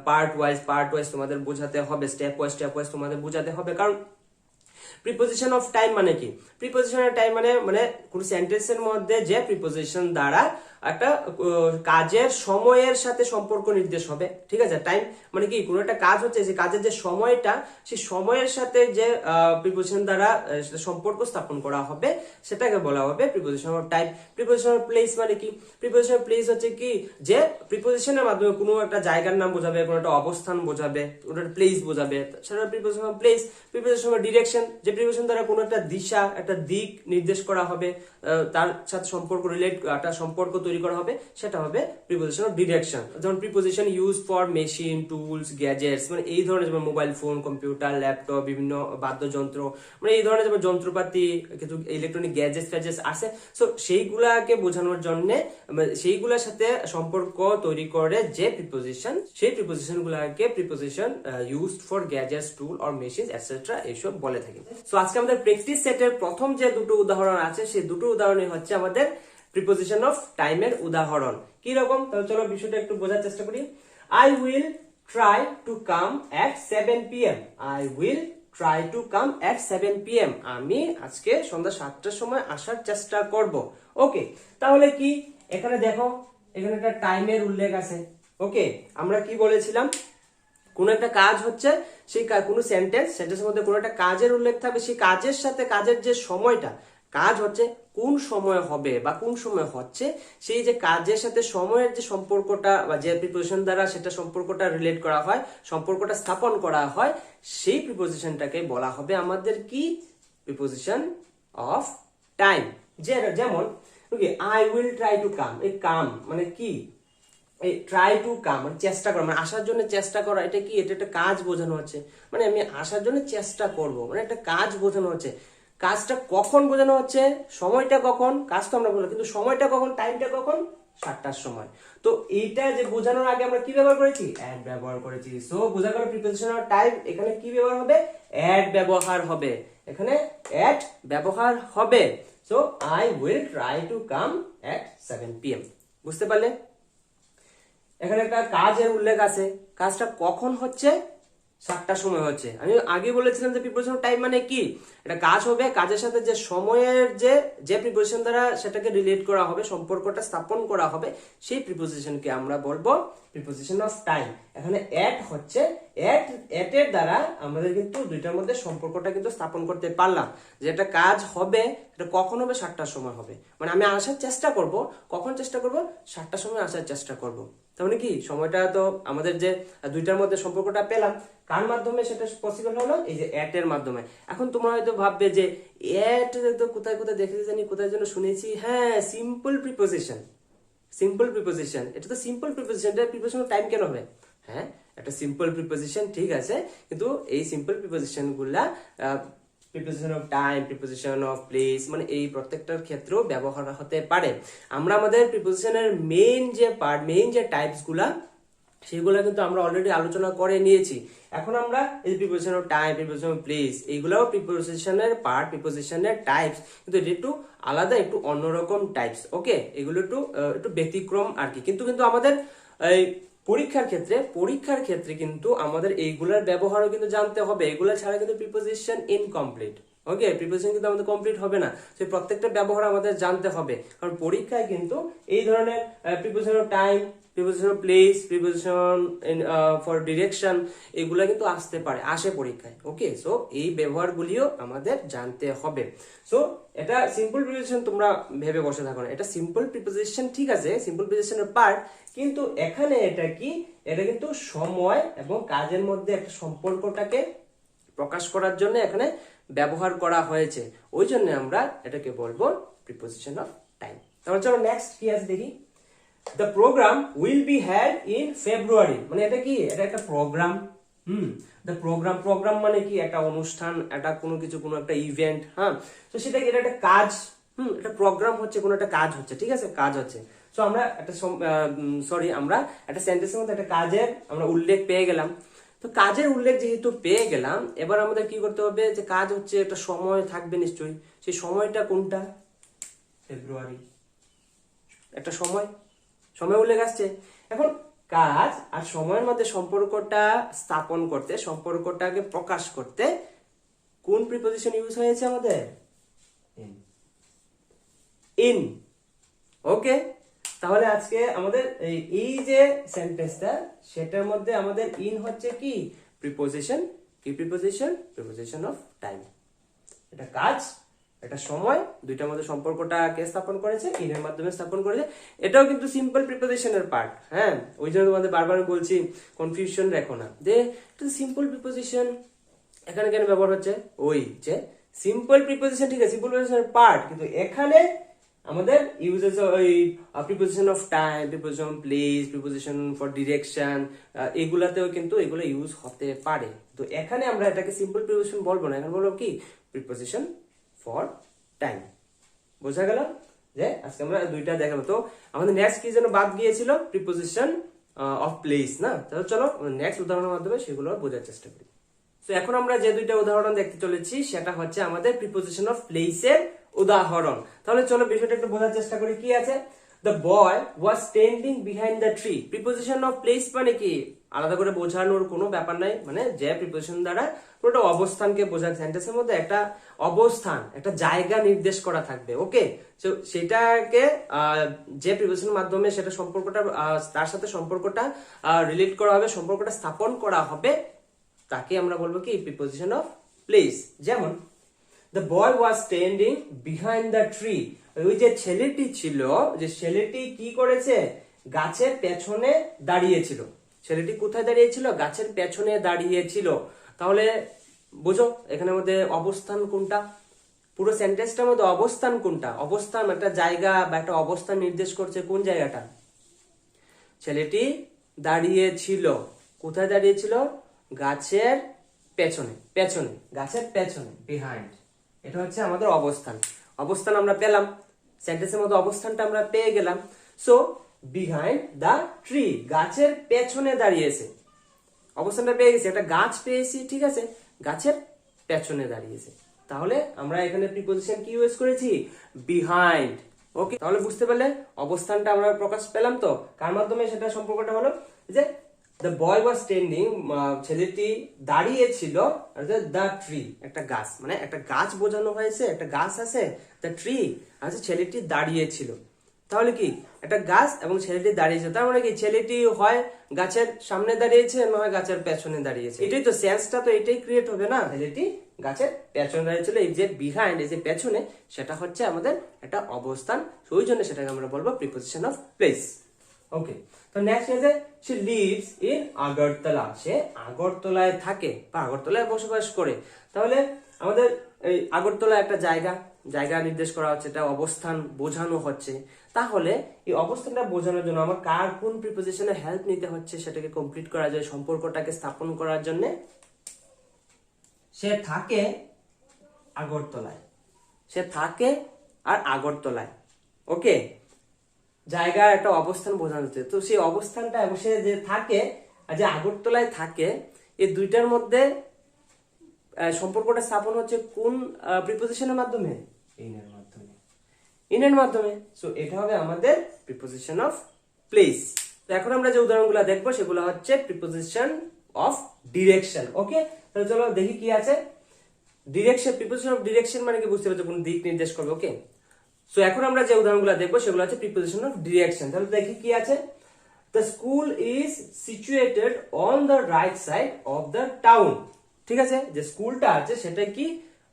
পার্ট ওয়াইজ তোমাদের বোঝাতে হবে, স্টেপ ওয়াইজ তোমাদের বোঝাতে হবে। কারণ প্রিপোজিশন অফ টাইম মানে কি? প্রিপোজিশন অফ টাইম মানে কোন সেন্টেন্সের মধ্যে যে প্রিপোজিশন দ্বারা একটা কাজের সময়ের সাথে সম্পর্ক নির্দেশ হবে। ঠিক আছে? টাইম মানে কি? কোন একটা কাজ হচ্ছে, যে কাজের যে সময়টা, সেই সময়ের সাথে যে প্রিপোজিশন দ্বারা সম্পর্ক স্থাপন করা হবে সেটাকে বলা হবে preposition of time. Preposition of place মানে কি? প্রিপোজিশন অফ প্লেস হচ্ছে কি? যে প্রিপোজিশনের মাধ্যমে কোনো একটা জায়গার নাম বোঝাবে, কোনো একটা অবস্থান বোঝাবে, কোনো একটা প্লেস বোঝাবে, সেটা preposition of place. Preposition of direction, যে প্রিপোজিশন দ্বারা কোনো একটা দিশা, একটা দিক নির্দেশ করা হবে, তার সাথে সম্পর্ক একটা সম্পর্ক তৈরি তৈরি করা হবে সেটা হবে প্রিপোজিশন অফ ডিরেকশন। যেমন preposition use for machine, tools, gadgets, মানে এই ধরনের যেমন মোবাইল ফোন, কম্পিউটার, ল্যাপটপ, বিভিন্ন বাদ্যযন্ত্র, মানে এই ধরনের যেমন যন্ত্রপাতি, কিছু ইলেকট্রনিক গ্যাজেটস ফ্যাজেটস আছে, সো সেইগুলাকে বোঝানোর জন্য সেইগুলোর সাথে সম্পর্ক তৈরি করে যে প্রিপোজিশন, সেই প্রিপোজিশন গুলাকে preposition used for gadgets, tool or machine etcetera এইসব বলে থাকি। সো আজকে আমাদের প্র্যাকটিস সেটের প্রথম যে দুটো উদাহরণ আছে সেই দুটো উদাহরণই হচ্ছে আমাদের প্রিপোজিশন অফ টাইমের উদাহরণ। কি রকম, তাহলে চলো বিষয়টা একটু বোঝার চেষ্টা করি। I will try to come at 7 p.m. I will try to come at 7 p.m. আমি আজকে সন্ধ্যা 7টার সময় আসার চেষ্টা করব। ওকে, তাহলে কি এখানে দেখো, এখানে একটা টাইমের উল্লেখ আছে। ওকে, আমরা কি বলেছিলাম, কোন একটা কাজ হচ্ছে, সেই কোনো সেন্টেন্সের মধ্যে কোনো একটা কাজের উল্লেখ থাকবে, সেই কাজের সাথে কাজের যে সময়টা, কাজ হচ্ছে কোন সময় হবে বা কোন সময় হচ্ছে, সেই যে কাজের সাথে সময়ের যে সম্পর্কটা বা যে প্রিপোজিশন দ্বারা সেটা সম্পর্কটা রিলেট করা হয়, সম্পর্কটা স্থাপন করা হয়, সেই প্রিপোজিশনটাকে বলা হবে আমাদের কি, প্রিপোজিশন অফ টাইম। যেমন I will try to come, এই কাম মানে কি, ট্রাই টু কাম মানে চেষ্টা করা, মানে আসার জন্য চেষ্টা করা, এটা কি, এটা একটা কাজ বোঝানো হচ্ছে, মানে আমি আসার জন্য চেষ্টা করব, মানে একটা কাজ বোঝানো হচ্ছে। কাজটা কখন বোঝানো হচ্ছে, সময়টা কখন, কাজ তো আমরা বললাম, কিন্তু সময়টা কখন, টাইমটা কখন, 7টার সময়। তো এইটা যে বোঝানোর আগে আমরা কি ব্যবহার করেছি, অ্যাড ব্যবহার করেছি। সো বোঝা গেল প্রিপোজিশন অফ টাইম, এখানে কি ব্যবহার হবে, অ্যাড ব্যবহার হবে, এখানে অ্যাড ব্যবহার হবে। So I will try to come at 7 p.m. বুঝতে পারলে? এখানে একটা কাজের উল্লেখ আছে, কাজটা কখন হচ্ছে, 7টার সময় হচ্ছে। আমি আগে বলেছিলাম যে প্রিপোজিশন টাইম মানে কি, এটা কাজ হবে, কাজের সাথে যে সময়ের যে প্রিপোজিশন দ্বারা সেটাকে রিলেট করা হবে, সম্পর্কটা স্থাপন করা হবে, সেই প্রিপোজিশনকে আমরা বলবো প্রিপোজিশন অফ টাইম। এখানে এট হচ্ছে, এট এর দ্বারা আমাদের কিন্তু দুইটার মধ্যে সম্পর্কটা কিন্তু স্থাপন করতে পারলাম, যে একটা কাজ হবে, এটা কখন হবে, 7টার সময় হবে, মানে আমি আসার চেষ্টা করব, কখন চেষ্টা করব, 7টার সময় আসার চেষ্টা করব। তার মানে কি, সময়টা তো আমাদের যে দুইটার মধ্যে সম্পর্কটা পেলাম, কার মাধ্যমে সেটা পসিবল হলো, এই যে এট এর মাধ্যমে। এখন তোমরা হয়তো ভাববে যে এট তো কোথায় কোথায় দেখেছি জানি, কোথায় যেন শুনেছি, হ্যাঁ সিম্পল প্রিপোজিশন, সিম্পল প্রিপোজিশন, এটা তো সিম্পল প্রিপোজিশন, এটা প্রিপোজিশন টাইম কেন হবে, হ্যাঁ একটা সিম্পল প্রিপোজিশন, ঠিক আছে, কিন্তু এই সিম্পল প্রিপোজিশন গুলা preposition of time, preposition of place, মানে এই প্রত্যেকটার ক্ষেত্রেও ব্যবহার হতে পারে। আমরা আমাদের প্রিপোজিশনের মেইন যে পার্ট, মেইন যে টাইপস গুলা, সেগুলো কিন্তু আমরা অলরেডি আলোচনা করে নিয়েছি। এখন আমরা এই preposition of time, preposition of place, এইগুলাও প্রিপোজিশনের পার্ট, প্রিপোজিশনের টাইপস, কিন্তু এটা একটু আলাদা, একটু অন্যরকম টাইপস। ওকে, এগুলো একটু ব্যতিক্রম আর কি, কিন্তু আমাদের এই পরীক্ষার ক্ষেত্রে কিন্তু আমাদের এইগুলার ব্যবহারও কিন্তু জানতে হবে, এগুলা ছাড়া কিন্তু প্রিপোজিশন ইনকমপ্লিট। ওকে, প্রিপোজিশন কিন্তু আমাদের কমপ্লিট হবে না, সেই প্রত্যেকটা ব্যবহার আমাদের জানতে হবে, কারণ পরীক্ষায় কিন্তু এই ধরনের preposition of time, preposition of place, preposition for direction, এগুলা কিন্তু আসতে পারে, আসে পরীক্ষায়। ওকে, সো এই ব্যবহারগুলিও আমাদের জানতে হবে। সো এটা সিম্পল প্রিপোজিশন, তোমরা ভেবে বসে থাকো না, এটা সিম্পল প্রিপোজিশন, ঠিক আছে, সিম্পল প্রিপোজিশনের পার্ট, কিন্তু এখানে এটা কি, এটা কিন্তু সময় এবং কাজের মধ্যে একটা সম্পর্কটাকে প্রকাশ করার জন্য এখানে ব্যবহার করা হয়েছে, ওই জন্য আমরা এটাকে বলবো প্রিপোজিশন অফ টাইম। তাহলে চলো নেক্সট কি আছে দেখি। The program will be held in February, মানে এটা কি, এটা একটা প্রোগ্রাম। the program মানে কি, একটা অনুষ্ঠান, একটা কোনো কিছু, কোনো একটা ইভেন্ট, হ্যাঁ, তো সেটা কি, এটা একটা কাজ, একটা প্রোগ্রাম হচ্ছে, কোনো একটা কাজ হচ্ছে, ঠিক আছে, কাজ হচ্ছে। সো আমরা একটা আমরা একটা সেন্টেন্সের মধ্যে একটা কাজের আমরা উল্লেখ পেয়ে গেলাম। তো কাজের উল্লেখ যেহেতু পেয়ে গেলাম, এবার আমাদের কি করতে হবে, যে কাজ হচ্ছে, একটা সময় থাকবে নিশ্চয়ই, সেই সময়টা কোনটা, ফেব্রুয়ারি, একটা সময় উল্লেখ আসছে। এখন কাজ আর সময়ের মধ্যে সম্পর্কটা স্থাপন করতে, সম্পর্কটাকে প্রকাশ করতে কোন প্রিপোজিশন ইউজ হয়েছে আমাদের, ইন। ওকে, তাহলে আজকে আমাদের এই যে সেন্টেন্সটা, সেটার মধ্যে আমাদের ইন হচ্ছে কি, প্রিপোজিশন, কি প্রিপোজিশন অফ টাইম। এটা কাজ, এটা সময়, দুইটার মধ্যে সম্পর্কটাকে স্থাপন করেছে, ইনের মাধ্যমে স্থাপন করেছে। এটাও কিন্তু সিম্পল প্রিপোজিশনের পার্ট, হ্যাঁ, ওই জন্য তোমাদের বারবার বলছি কনফিউশন রেখো না, এটা সিম্পল প্রিপোজিশন, এখানে কেন ব্যবহার হচ্ছে, ওই যে সিম্পল প্রিপোজিশন, ঠিক আছে, সিম্পল প্রিপোজিশনের পার্ট, কিন্তু এখানে আমাদের ইউজেস ওই preposition of time, preposition place, preposition for direction, এগুলাতেও কিন্তু এগুলো ইউজ হতে পারে। তো এখানে আমরা এটাকে সিম্পল প্রিপোজিশন বলবো না, এখানে বলবো কি প্রিপোজিশন ফর টাইম। বোঝা গেল যে আজকে আমরা দুইটা দেখাবো। তো আমাদের নেক্সট কি যেন বাদ গিয়েছিল, প্রিপোজিশন অফ প্লেস না। তাহলে চলো নেক্সট উদাহরণের মাধ্যমে সেগুলো বোঝার চেষ্টা করি। তো এখন আমরা যে দুইটা উদাহরণ দেখতে চলেছি সেটা হচ্ছে আমাদের প্রিপোজিশন অফ প্লেসের উদাহরণ। তাহলে চলো বিষয়টা একটু বোঝার চেষ্টা করি। কি আছে, the boy was standing behind the tree. Preposition of place মানে কি, আলাদা করে বোঝানোর কোনো ব্যাপার নাই, মানে যে প্রিপোজিশন দ্বারা পুরোটা অবস্থানকে বোঝায়, সেন্টেন্সের মধ্যে একটা অবস্থান, একটা জায়গা নির্দেশ করা থাকবে। ওকে, তো সেটাকে যে প্রিপোজিশনের মাধ্যমে সেটা সম্পর্কটা তার সাথে সম্পর্কটা রিলেট করা হবে, সম্পর্কটা স্থাপন করা হবে, তাকে আমরা বলবো কি প্রিপোজিশন অফ প্লেস। যেমন the boy was standing behind the tree. ওই যে ছেলেটি ছিল, যে ছেলেটি কি করেছে, গাছের পেছনে দাঁড়িয়েছিল। ছেলেটি কোথায় দাঁড়িয়েছিল, গাছের পেছনে দাঁড়িয়েছিল। তাহলে বুঝো এখানে মধ্যে অবস্থান কোনটা, পুরো সেন্টেন্সটার মধ্যে অবস্থান কোনটা, অবস্থান একটা জায়গা বা একটা অবস্থান নির্দেশ করছে। কোন জায়গাটা, ছেলেটি দাঁড়িয়েছিল, কোথায় দাঁড়িয়েছিল, গাছের পেছনে, পেছনে, গাছের পেছনে, বিহাইন্ড। এটা হচ্ছে আমাদের অবস্থান। অবস্থান আমরা পেলাম, সেন্টেন্সের মধ্যে অবস্থানটা আমরা পেয়ে গেলাম। সো বিহাইন্ড দা ট্রি, গাছের পেছনে দাঁড়িয়েছে, অবস্থানটা পেয়ে গেছি, একটা গাছ পেয়েছি, ঠিক আছে, গাছের পেছনে দাঁড়িয়েছে। তাহলে আমরা এখানে প্রিপোজিশন কি ইউজ করেছি, বিহাইন্ড। ওকে, তাহলে বুঝতে পারলে অবস্থানটা আমরা প্রকাশ পেলাম। তো কার মাধ্যমে সেটা সম্পর্কটা হলো যে দ্য বয় ওয়াজ স্ট্যান্ডিং, ছেলেটি দাঁড়িয়ে ছিল, দ্য ট্রি একটা গাছ, মানে একটা গাছ বোঝানো হয়েছে, একটা গাছ আছে, দ্য ট্রি আছে, ছেলেটি দাঁড়িয়ে ছিল। তাহলে কি একটা গাছ এবং ছেলেটি দাঁড়িয়েছে, তার মানে কি ছেলেটি হয় গাছের সামনে দাঁড়িয়েছে নয় গাছের পেছনে দাঁড়িয়েছে। এটাই তো সেন্সটা, তো এটাই ক্রিয়েট হবে না, ছেলেটি গাছের পেছনে দাঁড়িয়েছিল। এই যে বিহাইন্ড, এই যে পেছনে, সেটা হচ্ছে আমাদের একটা অবস্থান, ওই জন্য সেটাকে আমরা বলবো প্রিপোজিশন অফ প্লেস। ওকে, তো নেক্সট আছে সে লিভস ইন আগরতলা। সে আগরতলায় থাকে বা আগরতলায় বসবাস করে। তাহলে আমাদের এই আগরতলা একটা জায়গা, জায়গা নির্দেশ করা হচ্ছে, এটা অবস্থান বোঝানো হচ্ছে। তাহলে এই অবস্থানটা বোঝানোর জন্য আমার কার কোন প্রিপোজিশনের হেল্প নিতে হচ্ছে সেটাকে কমপ্লিট করা যায়, সম্পর্কটাকে স্থাপন করার জন্য। সে থাকে আগরতলায়, সে থাকে আর আগরতলায়। ওকে, জায়গা একটা অবস্থান বোঝানো হচ্ছে, তো সেই অবস্থানটা এবং সে যে থাকে আর যে আগরতলায় থাকে, এই দুইটার মধ্যে সম্পর্কটা স্থাপন হচ্ছে কোন প্রিপোজিশনের মাধ্যমে, ইনের মাধ্যমে, ইনের মাধ্যমে। সো এটা হবে আমাদের প্রিপোজিশন অফ প্লেস। তো এখন আমরা যে উদাহরণগুলো দেখবো সেগুলো হচ্ছে প্রিপোজিশন অফ ডিরেকশন। ওকে, তাহলে চলো দেখি কি আছে। ডিরেকশন, প্রিপোজিশন অফ ডিরেকশন মানে কি বুঝতে পারছো, কোন দিক নির্দেশ করবে। ওকে, সো এখন আমরা যে উদাহরণগুলো দেখবো সেগুলো হচ্ছে প্রিপোজিশন অফ ডিরেকশন। তাহলে দেখি কি আছে। The school is situated on the right side of the town. ঠিক আছে, যে স্কুলটা আছে সেটা কি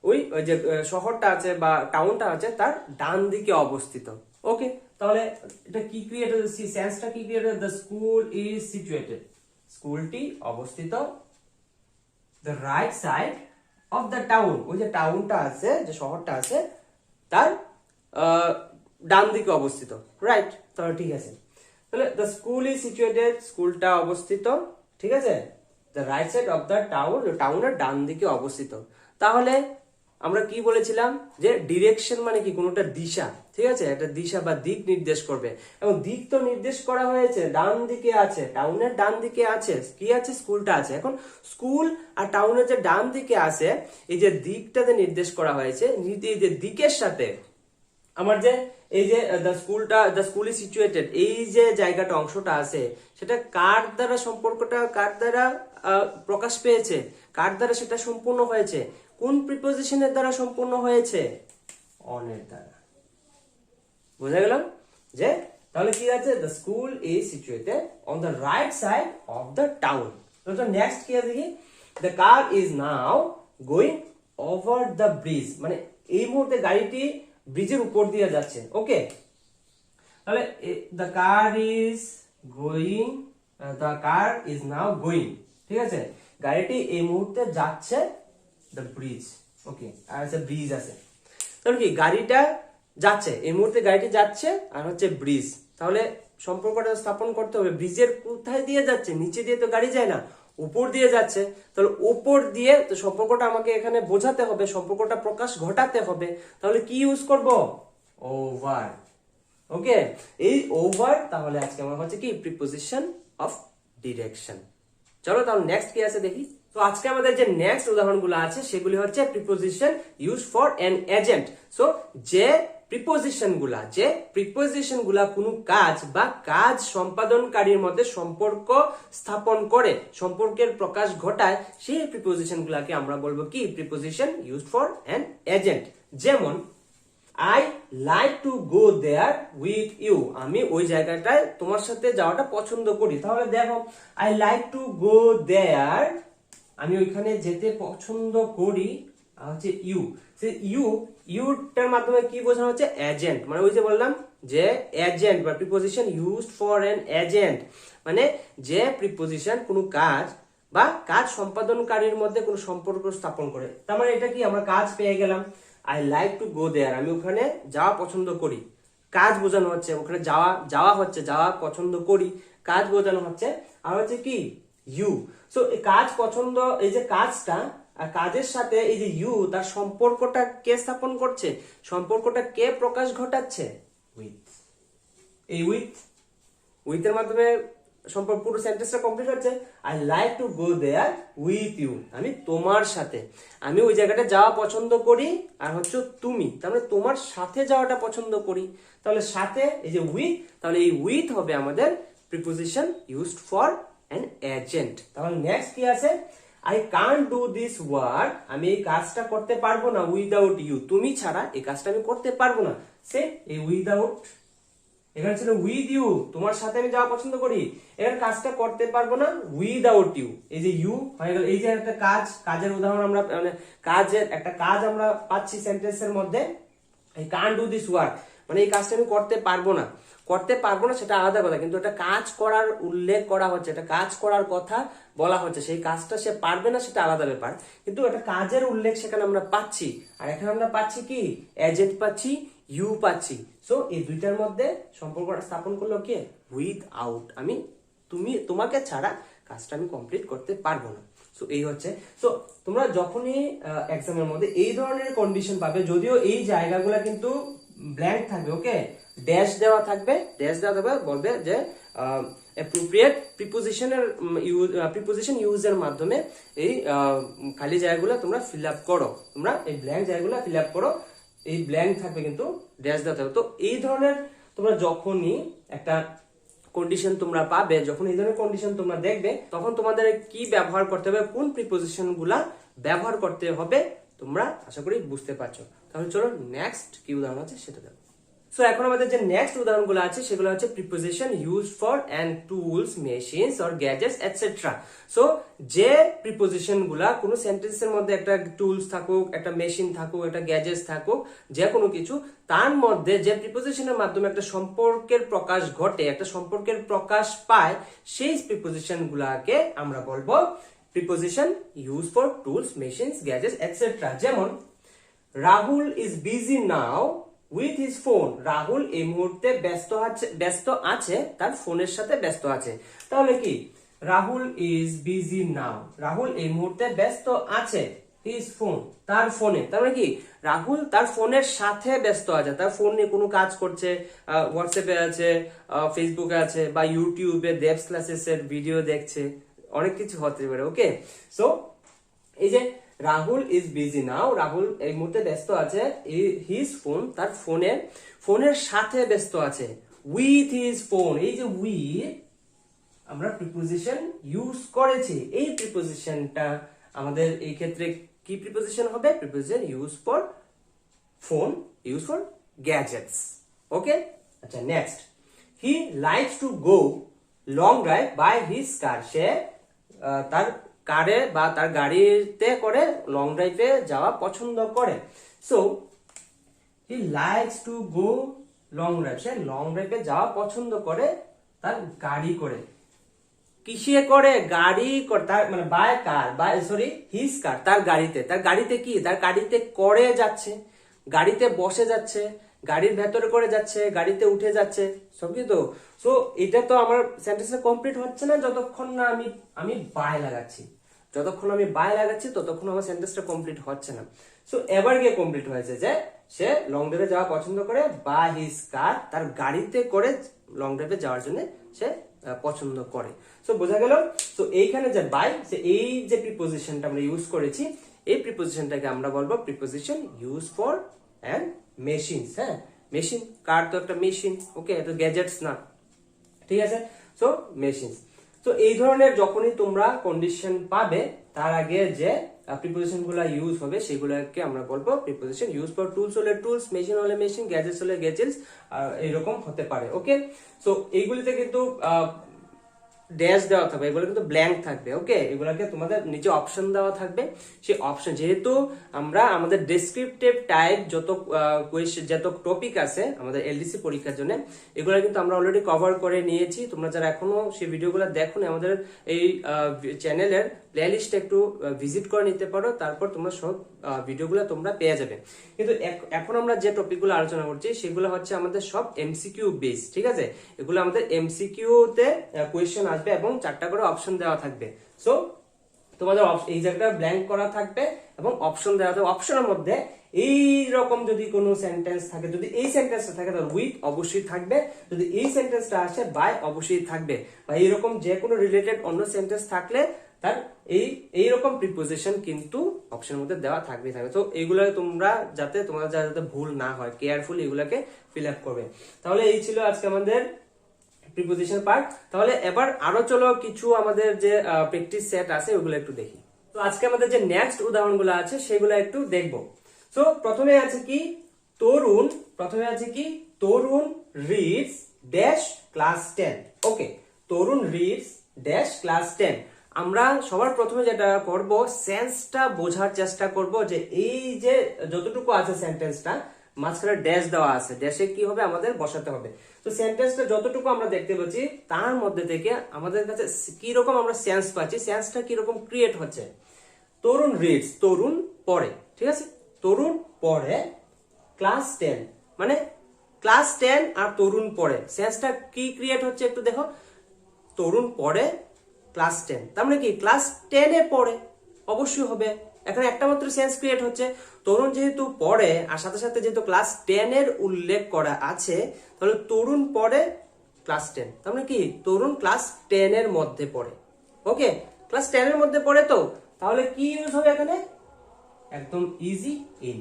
ওই যে শহরটা আছে বা টাউনটা আছে তার ডান দিকে অবস্থিত। ওকে, তাহলে এটা কি ক্রিয়েট হচ্ছে, সেন্সটা কি ক্রিয়েট হচ্ছে, দ্য স্কুল ইজ সিচুয়েটেড, স্কুলটি অবস্থিত the right side of the town, ওই যে টাউনটা আছে, যে শহরটা আছে তার ডান দিকে অবস্থিত। রাইট, তাহলে ঠিক আছে। তাহলে দ্য স্কুল ইজ সিচুয়েটেড, স্কুলটা অবস্থিত, ঠিক আছে, the right side of the town, টাউনের ডান দিকে অবস্থিত। তাহলে আমরা কি বলেছিলাম যে ডিরেকশন মানে কি, কোনোটা দিশা, ঠিক আছে, একটা দিশা বা দিক নির্দেশ করবে, এবং দিক তো নির্দেশ করা হয়েছে, ডান দিকে আছে, টাউনের ডান দিকে আছে, কি আছে, স্কুলটা আছে। এখন স্কুল আর টাউনের যে ডান দিকে আছে, এই যে দিকটাতে নির্দেশ করা হয়েছে, এই যে দিকের সাথে আমার যে এই যে দ্য স্কুল ইজ সিচুয়েটেড, এই যে জায়গাটা অংশটা আছে, সেটা কার দ্বারা সম্পর্কটা, কার দ্বারা প্রকাশ পেয়েছে, কার দ্বারা সেটা সম্পূর্ণ হয়েছে, কোন প্রিপোজিশনের দ্বারা সম্পূর্ণ হয়েছে, অনের দ্বারা। বোঝা গেল যে তাহলে কি আছে, the school is situated on the right side of the town. তো নেক্সট কি আছে কি, the car is now going over the bridge, মানে এই মুহূর্তে গাড়িটি ব্রিজের উপর দিয়ে যাচ্ছে। ওকে, তাহলে the car is going, the car is now going, ঠিক আছে, গাড়িটি এই মুহূর্তে যাচ্ছে দ্য ব্রিজ। ওকে, আর আছে ব্রিজ আছে, তাহলে কি গাড়িটা যাচ্ছে, এই মুহূর্তে গাড়িটি যাচ্ছে, আর হচ্ছে ব্রিজ। তাহলে সম্পর্কটা স্থাপন করতে হবে, ব্রিজের কোথায় দিয়ে যাচ্ছে? নিচে দিয়ে তো গাড়ি যায় না, উপর দিয়ে যাচ্ছে। তাহলে উপর দিয়ে তো সম্পর্কটা আমাকে এখানে বোঝাতে হবে, সম্পর্কটা প্রকাশ ঘটাতে হবে। তাহলে কি ইউজ করব? ওভার। ওকে, এই ওভার তাহলে আজকে আমার হচ্ছে কি প্রিপোজিশন অফ ডিরেকশন। চলো তাহলে নেক্সট কি আছে দেখি। তো আজকে আমাদের যে নেক্সট উদাহরণগুলো আছে সেগুলি হচ্ছে preposition use for an agent. So যে প্রিপোজিশন গুলা কোনো কাজ বা কাজ সম্পাদনকারীর মধ্যে সম্পর্ক স্থাপন করে, সম্পর্কের প্রকাশ ঘটায়, সেই প্রিপোজিশন গুলাকে আমরা বলবো কি preposition use for an agent. যেমন I like to go there with you, আমি ওই জায়গাটায় তোমার সাথে যাওয়াটা পছন্দ করি। তাহলে দেখো আই লাইক টু গো দেয়ার, আমি ওইখানে যেতে পছন্দ করি, হচ্ছে ইউ। ইউটার মাধ্যমে কি বোঝানো হচ্ছে? এজেন্ট। মানে ওই যে বললাম যে এজেন্ট বা preposition used for an agent, মানে যে প্রিপোজিশন কোনো কাজ বা কাজ সম্পাদনকারীর মধ্যে কোনো সম্পর্ক স্থাপন করে। তার মানে এটা কি, আমরা কাজ পেয়ে গেলাম। আই লাইক টু গো দেয়ার, আমি ওখানে যাওয়া পছন্দ করি, কাজ বোঝানো হচ্ছে। ওখানে যাওয়া হচ্ছে, যাওয়া পছন্দ করি, কাজ বোঝানো হচ্ছে। আর হচ্ছে কি ইউ। সো এই কাজ পছন্দ, এই যে কাজটা, আর কাজের সাথে এই যে ইউ, তার সম্পর্কটা কে স্থাপন করছে? সম্পর্কটা কে প্রকাশ ঘটাচ্ছে? উইথ। এই উইথের মাধ্যমে সম্পর্ক, পুরো সেন্টেন্সটা কমপ্লিট হচ্ছে। I like to go there with you, আমি তোমার সাথে, আমি ওই জায়গাটা যাওয়া পছন্দ করি। আর হচ্ছে তুমি, তাহলে তোমার সাথে যাওয়াটা পছন্দ করি। তাহলে সাথে এই যে উইথ, তাহলে এই উইথ হবে আমাদের preposition used for an agent. তাহলে নেক্সট কি আছে? I can't do this work, আমি এই কাজটা করতে পারবো না উইদাউট ইউ, তুমি ছাড়া এই কাজটা আমি করতে পারবো না। সে এই উইদাউট, এখানে ছিল উইথ ইউ, তোমার সাথে আমি যাওয়া পছন্দ করি, এখানে কাজটা করতে পারবো না উইদাউট ইউ। এই যে ইউ হয়ে গেল, এই যে একটা কাজের উদাহরণ আমরা, মানে কাজের একটা কাজ আমরা পাচ্ছি সেন্টেন্সের মধ্যে। I can't do this work, মানে এই কাজটা আমি করতে পারবো না সেটা আলাদা কথা, কিন্তু একটা কাজ করার উল্লেখ করা হচ্ছে, একটা কাজ করার কথা বলা হচ্ছে, সেই কাজটা সে পারবে না সেটা আলাদা ব্যাপার, কিন্তু একটা কাজের উল্লেখ সেখানে আমরা পাচ্ছি। আর এখানে আমরা পাচ্ছি কি এজেন্ট পাচ্ছি, ইউ পাচ্ছি। সো এই দুইটার মধ্যে সম্পর্কটা স্থাপন করলো কে? উইথ আউট, আমি তোমাকে ছাড়া কাজটা আমি কমপ্লিট করতে পারবো না। সো এই হচ্ছে। সো তোমরা যখনই এক্সামের মধ্যে এই ধরনের কন্ডিশন পাবে, যদিও এই জায়গাগুলো কিন্তু ব্ল্যাঙ্ক থাকবে, ওকে, ড্যাশ দেওয়া থাকবে, বলবে যে অ্যাপ্রোপ্রিয়েট প্রিপোজিশন ইউজের মাধ্যমে এই খালি জায়গাগুলো তোমরা ফিল আপ করো, তোমরা এই ব্ল্যাঙ্ক জায়গাগুলো ফিল আপ করো, এই ব্ল্যাঙ্ক থাকবে কিন্তু ড্যাশ দেওয়া থাকবে। তো এই ধরনের তোমরা যখনই একটা কন্ডিশন তোমরা পাবে, যখন এই ধরনের কন্ডিশন তোমরা দেখবে, তখন তোমাদের কি ব্যবহার করতে হবে, কোন প্রিপোজিশন গুলা ব্যবহার করতে হবে, তোমরা আশা করি বুঝতে পারছো। তাহলে চলো নেক্সট কি উদাহরণ আছে সেটা দেখো। সো এখন আমাদের যে নেক্সট উদাহরণগুলো আছে সেগুলো হচ্ছে preposition use for and tools, machines or gadgets etcetera. So যে প্রিপোজিশন গুলা কোনো সেন্টেন্সের মধ্যে, একটা টুলস থাকুক, একটা মেশিন থাকুক, একটা গ্যাজেটস থাকুক, যে কোনো কিছু, তার মধ্যে যে প্রিপোজিশনের মাধ্যমে একটা সম্পর্কের প্রকাশ ঘটে, একটা সম্পর্কের প্রকাশ পায়, সেই প্রিপোজিশন গুলাকে আমরা বলবো preposition use for tools, machines, gadgets etcetera. যেমন Rahul is busy now with his phone, Rahul এই মুহূর্তে ব্যস্ত আছে, তার ফোনের সাথে ব্যস্ত আছে। তাহলে কি রাহুল ইজ বিজি নাও, রাহুল এই মুহূর্তে ব্যস্ত আছে, হিজ ফোন, তার ফোনে। তার মানে কি রাহুল তার ফোনের সাথে ব্যস্ত আছে, তার ফোন নিয়ে কোনো কাজ করছে, হোয়াটসঅ্যাপে আছে, ফেসবুকে আছে, বা ইউটিউবে দেবস ক্লাসেস এর ভিডিও দেখছে, অনেক কিছু হতে পারে। ওকে, সো এই যে রাহুল ইজ বিজি নাও, রাহুল এই মুহূর্তে ব্যস্ত আছে, হিজ ফোন, তার ফোনের সাথে ব্যস্ত আছে, উইথ হিজ ফোন, এই যে উইথ আমরা প্রিপোজিশন ইউজ করেছি, এই প্রিপোজিশনটা আমাদের এই ক্ষেত্রে কি প্রিপোজিশন হবে? Preposition use for phone, use for gadgets. Okay, আচ্ছা next, he likes to go long drive by his car, সে তার কারে বা তার গাড়িতে করে লং ড্রাইভে যাওয়া পছন্দ করে। So he likes to go long drive, say long ড্রাইভে যাওয়া পছন্দ করে তার গাড়ি করে। কিসে করে? গাড়ি করে, তার মানে by car, by sorry his car, তার গাড়িতে কি, তার গাড়িতে করে যাচ্ছে, গাড়িতে বসে যাচ্ছে, গাড়ির ভেতরে করে যাচ্ছে, গাড়িতে উঠে যাচ্ছে, সব কি তো। সো এটা তো আমার সেন্টেন্সটা কমপ্লিট হচ্ছে না যতক্ষণ না আমি বাই লাগাচ্ছি। যতক্ষণ আমি বাই লাগাচ্ছি ততক্ষণ আমার সেন্টেন্সটা কমপ্লিট হচ্ছে না। সো এবার গিয়ে কমপ্লিট হয়েছে যে সে লং ড্রাইভে যাওয়া পছন্দ করে, বা হিজ কার, তার গাড়িতে করে লং ড্রাইভে যাওয়ার জন্য সে পছন্দ করে। সো বোঝা গেল। তো এইখানে যে বাই, এই যে প্রিপোজিশনটা আমরা ইউজ করেছি, এই প্রিপোজিশনটাকে আমরা বলবো preposition use for an machines. হ্যাঁ, মেশিন, কার তো একটা মেশিন, ওকে, তো গ্যাজেটস না, ঠিক আছে। So machines. তো এই ধরনের যখনই তোমরা কন্ডিশন পাবে, তার আগে যে প্রিপোজিশন গুলা ইউজ হবে সেগুলোকে আমরা বলবো প্রিপোজিশন ইউজ ফর টুলস হলে টুলস, মেশিন হলে মেশিন, গ্যাজেটস হলে গ্যাজেটস, এইরকম হতে পারে। ওকে, সো এইগুলিতে কিন্তু ড্যাশ দেওয়া থাকবে, এগুলো কিন্তু ব্ল্যাঙ্ক থাকবে। ওকে, এগুলোকে তোমাদের নিচে অপশন দেওয়া থাকবে। সেই অপশন, যেহেতু আমরা আমাদের ডেসক্রিপটিভ টাইপ যত টপিক আছে আমাদের এলডিসি পরীক্ষার জন্য, এগুলো কিন্তু আমরা অলরেডি কভার করে নিয়েছি। তোমরা যারা এখনো সেই ভিডিওগুলো দেখো না, আমাদের এই চ্যানেলের প্লেলিস্টে একটু ভিজিট করে নিতে পারো, তারপর তোমরা সব ভিডিওগুলো তোমরা পেয়ে যাবে। কিন্তু এখন আমরা যে টপিকগুলো আলোচনা করছি সেগুলো হচ্ছে আমাদের সব এমসিকিউ বেস, ঠিক আছে। এগুলো আমাদের এমসিকিউ তে কোয়েশ্চেন আসবে এবং 4টা করে অপশন দেওয়া থাকবে। সো তোমাদের এই জায়গাটা ব্ল্যাঙ্ক করা থাকবে এবং অপশন দেওয়া থাকবে। অপশনের মধ্যে এই রকম যদি কোনো সেন্টেন্স থাকে, যদি এই সেন্টেন্সটা থাকে তাহলে উইথ অবশ্যই থাকবে, যদি এই সেন্টেন্সটা আসে বাই অবশ্যই থাকবে, বা এইরকম যে কোনো রিলেটেড অন্য সেন্টেন্স থাকলে তার এইরকম প্রিপোজিশন কিন্তু অপশনের মধ্যে দেওয়া থাকবে। তো এইগুলো তোমরা যাতে ভুল না হয়, কেয়ারফুলি এগুলাকে ফিল আপ করবে। তাহলে এই ছিল আজকে আমাদের প্রিপোজিশন পার্ট। তাহলে এবার আরো চলো কিছু আমাদের যে প্র্যাকটিস সেট আছে ওগুলো একটু দেখি। তো আজকে আমাদের যে নেক্সট উদাহরণগুলো আছে সেগুলো একটু দেখবো। তো প্রথমে আছে কি তরুণ রিডস ড্যাশ ক্লাস 10। ওকে, তরুণ রিডস ড্যাশ ক্লাস 10। আমরা সবার প্রথমে যেটা করব, সেন্সটা বোঝার চেষ্টা করব যে এই যে যতটুকু আছে সেন্টেন্সটা, মাঝখানে ড্যাশ দেওয়া আছে, ড্যাশে কি হবে আমাদের বসাতে হবে। তো সেন্টেন্সটা যতটুকু আমরা দেখতে পাচ্ছি তার মধ্যে থেকে আমাদের কাছে কি রকম আমরা সেন্স পাচ্ছি, সেন্সটা কি রকম ক্রিয়েট হচ্ছে। তরুণ রিডস, তরুণ পড়ে, ঠিক আছে, তরুণ পড়ে ক্লাস 10, মানে ক্লাস 10 আর তরুণ পড়ে, সেন্সটা কি ক্রিয়েট হচ্ছে একটু দেখো। তরুণ পড়ে ক্লাস 10, তার মানে কি ক্লাস 10 এ পড়ে, অবশ্যই হবে। এখানে একটা মাত্র সেন্স ক্রিয়েট হচ্ছে, তরুণ যেহেতু পড়ে আর সাথে সাথে যেহেতু ক্লাস 10 এর উল্লেখ করা আছে, তাহলে তরুণ পড়ে ক্লাস 10, তার মানে কি তরুণ ক্লাস 10 এর মধ্যে পড়ে। ওকে, ক্লাস 10 এর মধ্যে পড়ে, তো তাহলে কি ইউজ হবে এখানে, একদম easy, in.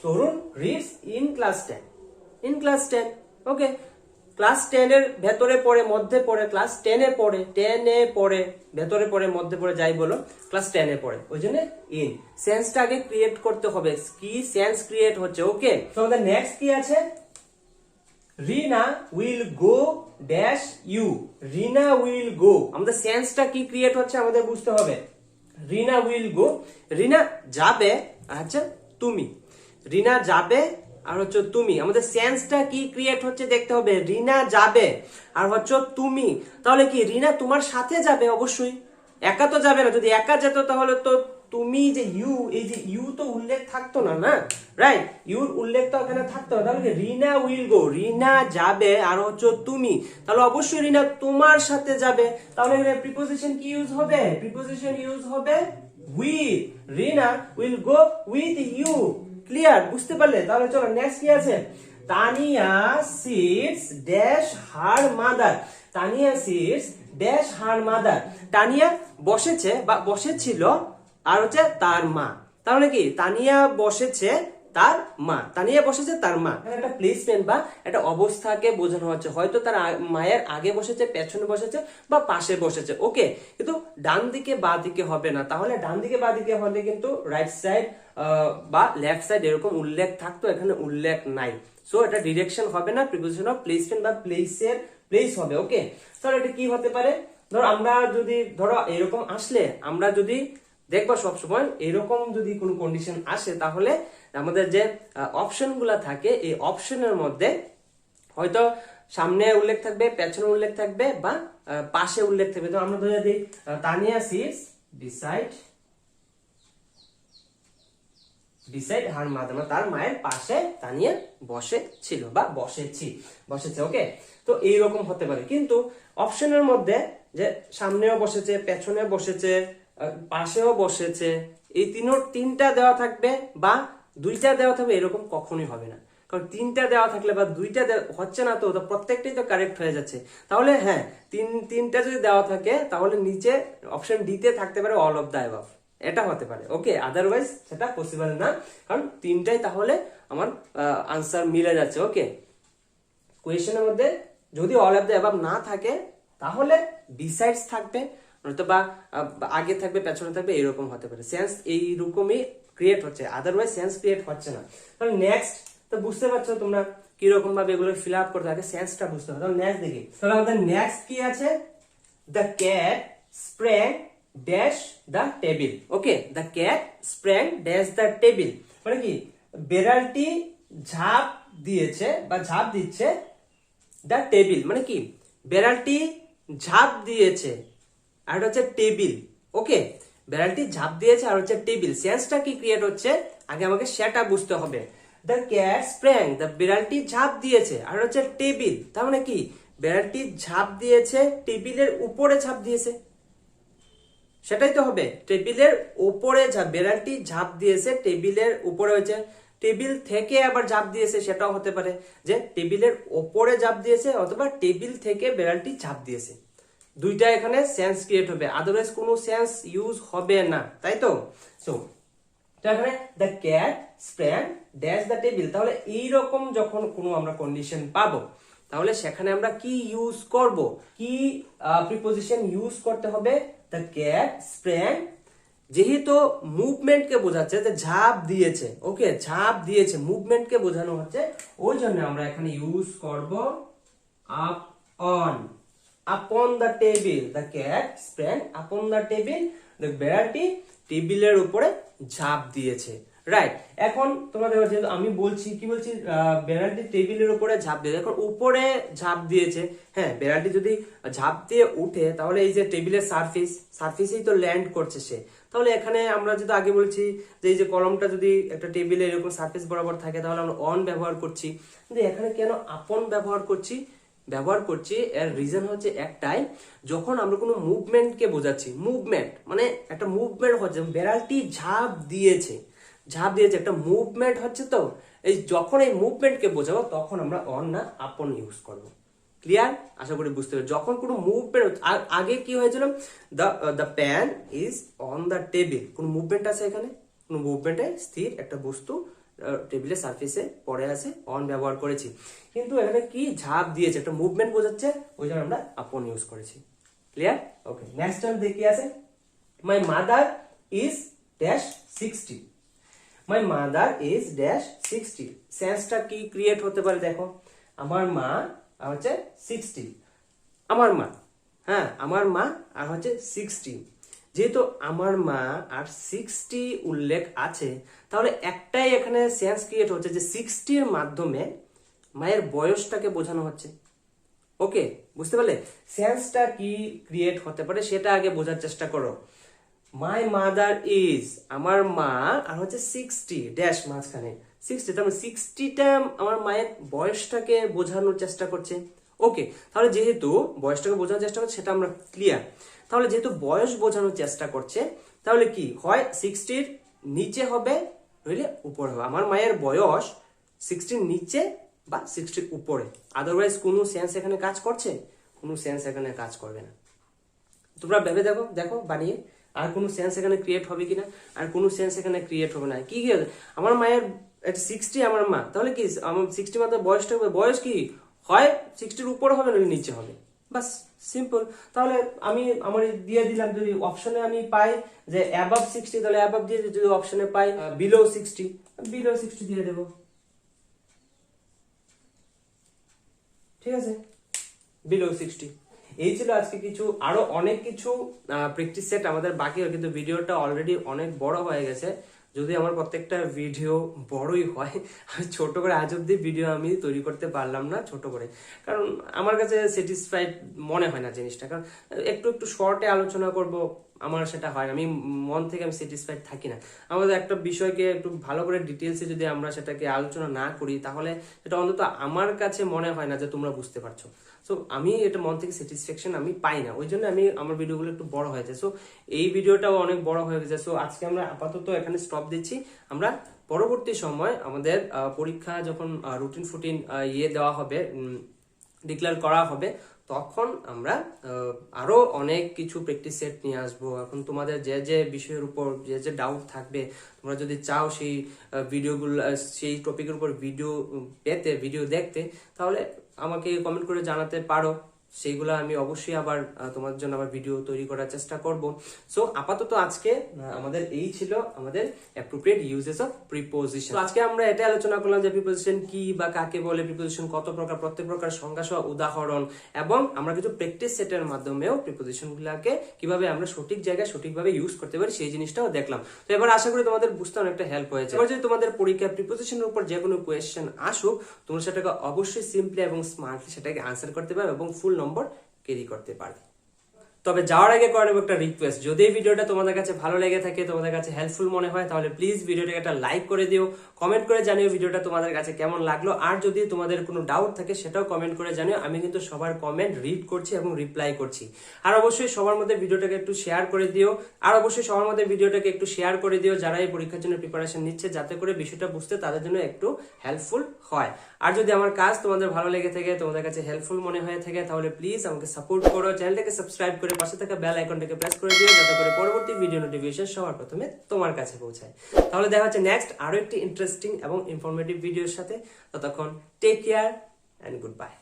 Tarun reads in class 10, in class 10। Okay, class 10 এর ভেতরে পড়ে, মধ্যে পড়ে, ক্লাস 10 এ পড়ে, 10 এ পড়ে, ভেতরে পড়ে, মধ্যে পড়ে, যাই বলো, ক্লাস 10 এ পড়ে, ওই জন্য ইন। সেন্সটা আগে ক্রিয়েট করতে হবে, কি সেন্স ক্রিয়েট হচ্ছে। ওকে, তো আমাদের নেক্সট কি আছে, Rina will go dash you. Rina will go, আমাদের সেন্সটা কি ক্রিয়েট হচ্ছে আমাদের বুঝতে হবে। রিনা উইল গো, রিনা যাবে, আচ্ছা তুমি, রিনা যাবে আর হচ্ছে তুমি, আমাদের সেন্সটা কি ক্রিয়েট হচ্ছে দেখতে হবে। রিনা যাবে আর হচ্ছে তুমি, তাহলে কি রিনা তোমার সাথে যাবে, অবশ্যই, একা তো যাবে না। যদি একা যেত তাহলে তো তুমি যে ইউ, এই যে ইউ তো উল্লেখ থাকতো না, না, রাইট, ইউর উল্লেখ তো এখানে থাকতো না। তাহলে রিনা উইল গো, রিনা যাবে আর হচ্ছে তুমি, তাহলে অবশ্যই রিনা তোমার সাথে যাবে। তাহলে এখানে প্রিপোজিশন কি ইউজ হবে, প্রিপোজিশন ইউজ হবে with. Rina will go with you. Clear, বুঝতে পারলে? তাহলে চলো নেক্সট কি আছে, Tania sits dash her mother. Tania sits dash her mother, Tania বসেছে বা বসেছিল আর হচ্ছে তার মা, তাহলে কি তানিয়া বসেছে তার মা, তানিয়া বসেছে তার মা। একটা প্লেসমেন্ট বা একটা অবস্থাকে বোঝানো হচ্ছে, হয়তো তার মায়ের আগে বসেছে, পেছনে বসেছে বা পাশে বসেছে। ওকে, কিন্তু ডান দিকে বা দিকে হবে না, তাহলে ডান দিকে বা দিকে হলে কিন্তু রাইট সাইড বা লেফট সাইড এরকম উল্লেখ থাকতো, এখানে উল্লেখ নাই। সো এটা ডিরেকশন হবে না, প্রিপোজিশন অফ প্লেসমেন্ট বা প্লেসের প্লেস হবে। ওকে, তাহলে এটা কি হতে পারে, ধরো আমরা যদি ধরো এরকম আসলে, আমরা যদি দেখবো সবসময় এরকম যদি কোনো কন্ডিশন আসে, তাহলে আমাদের যে অপশন গুলা থাকে এই অপশনের মধ্যে হয়তো সামনে উল্লেখ থাকবে, পেছনে উল্লেখ থাকবে বা পাশে উল্লেখ থাকবে। তো আমরা ধরে দিই Tania sits beside beside her mother, তার মায়ের পাশে তানিয়া বসেছিল বা বসেছে। ওকে, তো এইরকম হতে পারে। কিন্তু অপশনের মধ্যে যে সামনেও বসেছে, পেছনে বসেছে, পাশেও বসেছে, এই তিনটা দেওয়া থাকবে বা দুইটা দেওয়া থাকবে, এরকম কখনোই হবে না। কারণ তিনটা দেওয়া থাকলে বা দুইটা হচ্ছে না, তো প্রত্যেকটাই তো কারেক্ট হয়ে যাচ্ছে। তাহলে হ্যাঁ, তিনটা যদি দেওয়া থাকে তাহলে নিচে অপশন ডিতে থাকতে পারে অল অফ দ্য অ্যাবাভ, এটা হতে পারে। ওকে, আদারওয়াইজ সেটা পসিবল না, কারণ তিনটাই তাহলে আমার আনসার মিলে যাচ্ছে। ওকে, কোয়েশ্চেনের মধ্যে যদি অল অফ দ্য অ্যাবাভ না থাকে তাহলে বিসাইডস থাকবে, বা আগে থাকবে পেছনে থাকবে, এরকম হতে পারে। সেন্স এইরকমই ক্রিয়েট হচ্ছে, আদারওয়াইজ সেন্স ক্রিয়েট হচ্ছে না। তাহলে নেক্সট তো বুঝতে পারছো তোমরা কিরকম ভাবে এগুলো ফিল আপ করতে হবে, সেন্সটা বুঝতে হবে। তাহলে নেক্সট দেখি, তাহলে আমাদের নেক্সট কি আছে, the cat sprang dash the table. Okay, the cat sprang dash the table মানে কি, বেড়ালটি ঝাঁপ দিয়েছে বা ঝাঁপ দিচ্ছে দ্য টেবিল মানে কি, বেড়ালটি ঝাঁপ দিয়েছে আর হচ্ছে টেবিল। ওকে, বেড়ালটি ঝাঁপ দিয়েছে আর হচ্ছে টেবিল, সেন্সটা কি ক্রিয়েট হচ্ছে আগে আমাকে সেটা বুঝতে হবে। দ্য ক্যাট স্প্র্যাং, দ্য বিড়ালটি ঝাঁপ দিয়েছে আর হচ্ছে টেবিল, তার মানে কি বিড়ালটি ঝাঁপ দিয়েছে টেবিলের উপরে ঝাঁপ দিয়েছে, সেটাই তো হবে। টেবিলের উপরে বিড়ালটি ঝাঁপ দিয়েছে টেবিলের উপরে, হয়েছে টেবিল থেকে আবার ঝাঁপ দিয়েছে, সেটাও হতে পারে যে টেবিলের ওপরে ঝাঁপ দিয়েছে অথবা টেবিল থেকে বিড়ালটি ঝাঁপ দিয়েছে। দুইটা এখানে সেন্স ক্রিয়েট হবে, আদারওয়াইজ কোনো সেন্স ইউজ হবে না, তাই তো। সো এখানে the cat sprang dash the table, তাহলে এইরকম যখন কোনো আমরা কন্ডিশন পাবো তাহলে সেখানে আমরা কি ইউজ করব, কি প্রিপোজিশন ইউজ করতে হবে, দ্য ক্যাট স্প্র্যাং, যেহেতু মুভমেন্টকে বোঝাচ্ছে যে ঝাঁপ দিয়েছে। ওকে, ঝাঁপ দিয়েছে মুভমেন্টকে বোঝানো হচ্ছে, ওই জন্য আমরা এখানে ইউজ করব up on, upon the table, the cat sprang upon the table, the বেড়ালটি টেবিলের উপরে ঝাঁপ দিয়েছে। রাইট, এখন তোমরা দেখো যেহেতু আমি বলছি কি বলছি, বেড়ালটি টেবিলের উপরে ঝাঁপ দিয়েছে, এখন উপরে ঝাঁপ দিয়েছে। হ্যাঁ, বেড়ালটি যদি ঝাঁপ দিয়ে উঠে তাহলে এই যে টেবিলের সারফেসেই তো ল্যান্ড করছে সে। তাহলে এখানে আমরা যদি আগে বলছি যে এই যে কলমটা যদি একটা টেবিলে এরকম সারফেস বরাবর থাকে তাহলে আমরা অন ব্যবহার করছি, কিন্তু এখানে কেন আপন ব্যবহার করছি এর রিজন হচ্ছে একটাই, যখন আমরা কোনো মুভমেন্টকে বোঝাচ্ছি, মুভমেন্ট মানে একটা মুভমেন্ট হচ্ছে, বেড়ালটি ঝাঁপ দিয়েছে একটা মুভমেন্ট হচ্ছে, তো এই যখন এই মুভমেন্টকে বোঝাবো তখন আমরা অন না আপন ইউজ করব। ক্লিয়ার? আশা করি বুঝতে পারছি। যখন কোনো মুভমেন্ট, আগে কি হয়েছিল, the pen is on the table, কোনো মুভমেন্ট আছে এখানে, কোনো মুভমেন্টে স্থির একটা বস্তু টেবিলের সারফেসে পড়ে আছে, অন ব্যবহার করেছি। কিন্তু এখানে কি ঝাঁপ দিয়েছে, একটা মুভমেন্ট বোঝাচ্ছে, ওই জন্য আমরা আপন ইউজ করেছি। ক্লিয়ার? ওকে, নেক্সট টাইম দেখি আছে, my mother is dash 60, my mother is dash 60, সেন্সটা কি ক্রিয়েট হতে পারে দেখো, আমার মা আর হচ্ছে 60, আমার মা, হ্যাঁ আমার মা আর হচ্ছে 60, যেহেতু আমার মা আর 60 উল্লেখ আছে তাহলে একটাই এখানে সেন্স ক্রিয়েট হচ্ছে যে 60 এর মাধ্যমে মায়ের বয়সটাকে বোঝানো হচ্ছে। ওকে, বুঝতে পারলে সেন্সটা কি ক্রিয়েট হতে পারে সেটা আগে বোঝার চেষ্টা করো। মাই মাদার ইজ, আমার মা আর হচ্ছে 60 ড্যাশ মাঝখানে 60, তার মানে 60টা আমার মায়ের বয়সটাকে বোঝানোর চেষ্টা করছে। ওকে, তাহলে যেহেতু বয়সটাকে বোঝানোর চেষ্টা করছে সেটা আমরা ক্লিয়ার। তাহলে যেহেতু বয়স বোঝানোর চেষ্টা করছে তাহলে কি হয়, 60 নিচে হবে নইলে উপরে হবে। আমার মায়ের বয়স 60 নিচে বা 60 উপরে, আদারওয়াইজ কোনো সেন্স এখানে কাজ করছে, কোনো সেন্স এখানে কাজ করবে না। তোমরা ভেবে দেখো বানিয়ে, আর কোনো সেন্স এখানে ক্রিয়েট হবে কিনা, আর কোনো সেন্স এখানে ক্রিয়েট হবে না। কি আমার মায়ের 60 আমার মা, তাহলে কি আমার 60 মাত্র বয়সটা হবে, বয়স কি হয় 60-র উপরে হবে নাহলে নিচে হবে, বাস সিম্পল। তাহলে আমি আমার দিয়ে দিলাম, যদি অপশনে আমি পাই যে অ্যাবাভ 60 তাহলে অ্যাবাভ দিয়ে, যদি অপশনে পাই বিলো 60 দিয়ে দেবো। ঠিক আছে, বিলো 60। এই ছিল আজকে কিছু, আরো অনেক কিছু প্র্যাকটিস সেট আমাদের বাকি হয়, কিন্তু ভিডিওটা অলরেডি অনেক বড় হয়ে গেছে। যদি আমার প্রত্যেকটা ভিডিও বড়ই হয়, আমি ছোট করে আজ অব্দি ভিডিও আমি তৈরি করতে পারলাম না ছোট করে, কারণ আমার কাছে স্যাটিসফাইড মনে হয় না জিনিসটা, কারণ একটু শর্টে আলোচনা করব আমার সেটা হয় না, আমি মন থেকে আমি স্যাটিসফাইড থাকি না। আমাদের একটা বিষয়কে একটু ভালো করে ডিটেলসে যদি আমরা সেটাকে আলোচনা না করি, তাহলে এটা অন্তত আমার কাছে মনে হয় না যে তোমরা বুঝতে পারছো। সো আমি এটা মন থেকে স্যাটিসফ্যাকশন আমি পাই না, ওই জন্য আমি আমার ভিডিওগুলো একটু বড় হয়ে যায়। সো এই ভিডিওটাও অনেক বড় হয়ে গেছে। সো আজকে আমরা আপাতত এখানে স্টপ দিচ্ছি। আমরা পরবর্তী সময় আমাদের পরীক্ষা যখন রুটিন ফুটিন দেওয়া হবে, ডিক্লেয়ার করা হবে, তখন আমরা আরো অনেক কিছু প্র্যাকটিস সেট নিয়ে আসবো। এখন তোমাদের যে যে বিষয়ের উপর যে যে ডাউট থাকবে, তোমরা যদি চাও সেই ভিডিওগুলো, সেই টপিকের উপর ভিডিও দেখতে, তাহলে আমাকে কমেন্ট করে জানাতে পারো। সেইগুলো আমি অবশ্যই আবার তোমাদের জন্য আবার ভিডিও তৈরি করার চেষ্টা করব। সো আপাতত আজকে আমাদের এই ছিল আমাদের অ্যাপ্রোপ্রিয়েট ইউজেস অফ প্রিপোজিশন। আজকে আমরা এটা আলোচনা করলাম যে প্রিপোজিশন কি বা কাকে বলে, প্রিপোজিশন কত প্রকার, প্রত্যেক প্রকার সংজ্ঞা সহ উদাহরণ, এবং আমরা কিছু প্র্যাকটিস সেটের মাধ্যমেও প্রিপোজিশন গুলাকে কিভাবে আমরা সঠিক জায়গায় সঠিকভাবে ইউজ করতে পারি সেই জিনিসটাও দেখলাম। তো এবার আশা করি তোমাদের বুঝতে অনেকটা হেল্প হয়েছে। এবার যদি তোমাদের পরীক্ষায় প্রিপোজিশনের উপর যে কোনো কোয়েশ্চেন আসুক, তোমরা সেটাকে অবশ্যই সিম্পলি এবং স্মার্টলি সেটাকে আনসার করতে পারবে এবং ফুল নম্বর ক্যারি করতে পারবে। তবে যাওয়ার আগে করে নেব একটা রিকোয়েস্ট, যদি এই ভিডিওটা তোমাদের কাছে ভালো লেগে থাকে, তোমাদের কাছে হেল্পফুল মনে হয়, তাহলে প্লিজ ভিডিওটাকে একটা লাইক করে দিও, কমেন্ট করে জানিও ভিডিওটা তোমাদের কাছে কেমন লাগলো। আর যদি তোমাদের কোনো ডাউট থাকে সেটাও কমেন্ট করে জানিও, আমি কিন্তু সবার কমেন্ট রিড করছি এবং রিপ্লাই করছি। আর অবশ্যই সবার মধ্যে ভিডিওটাকে একটু শেয়ার করে দিও, যারা এই পরীক্ষার জন্য প্রিপারেশন নিচ্ছে, যাতে করে বিষয়টা বুঝতে তাদের জন্য একটু হেল্পফুল হয়। আর যদি আমার কাজ তোমাদের ভালো লেগে থাকে, তোমাদের কাছে হেল্পফুল মনে হয়ে থাকে, তাহলে প্লিজ আমাকে সাপোর্ট করো, চ্যানেলটাকে সাবস্ক্রাইব করে পাশে থাকা বেল আইকনটাকে প্রেস করে দিও, যাতে করে পরবর্তী ভিডিও নোটিফিকেশন সবার প্রথমে তোমার কাছে পৌঁছায়। তাহলে দেখা হচ্ছে নেক্সট আরো একটি ইন্টারেস্টিং এবং ইনফরমেটিভ ভিডিওর সাথে। ততক্ষণ take care and good by.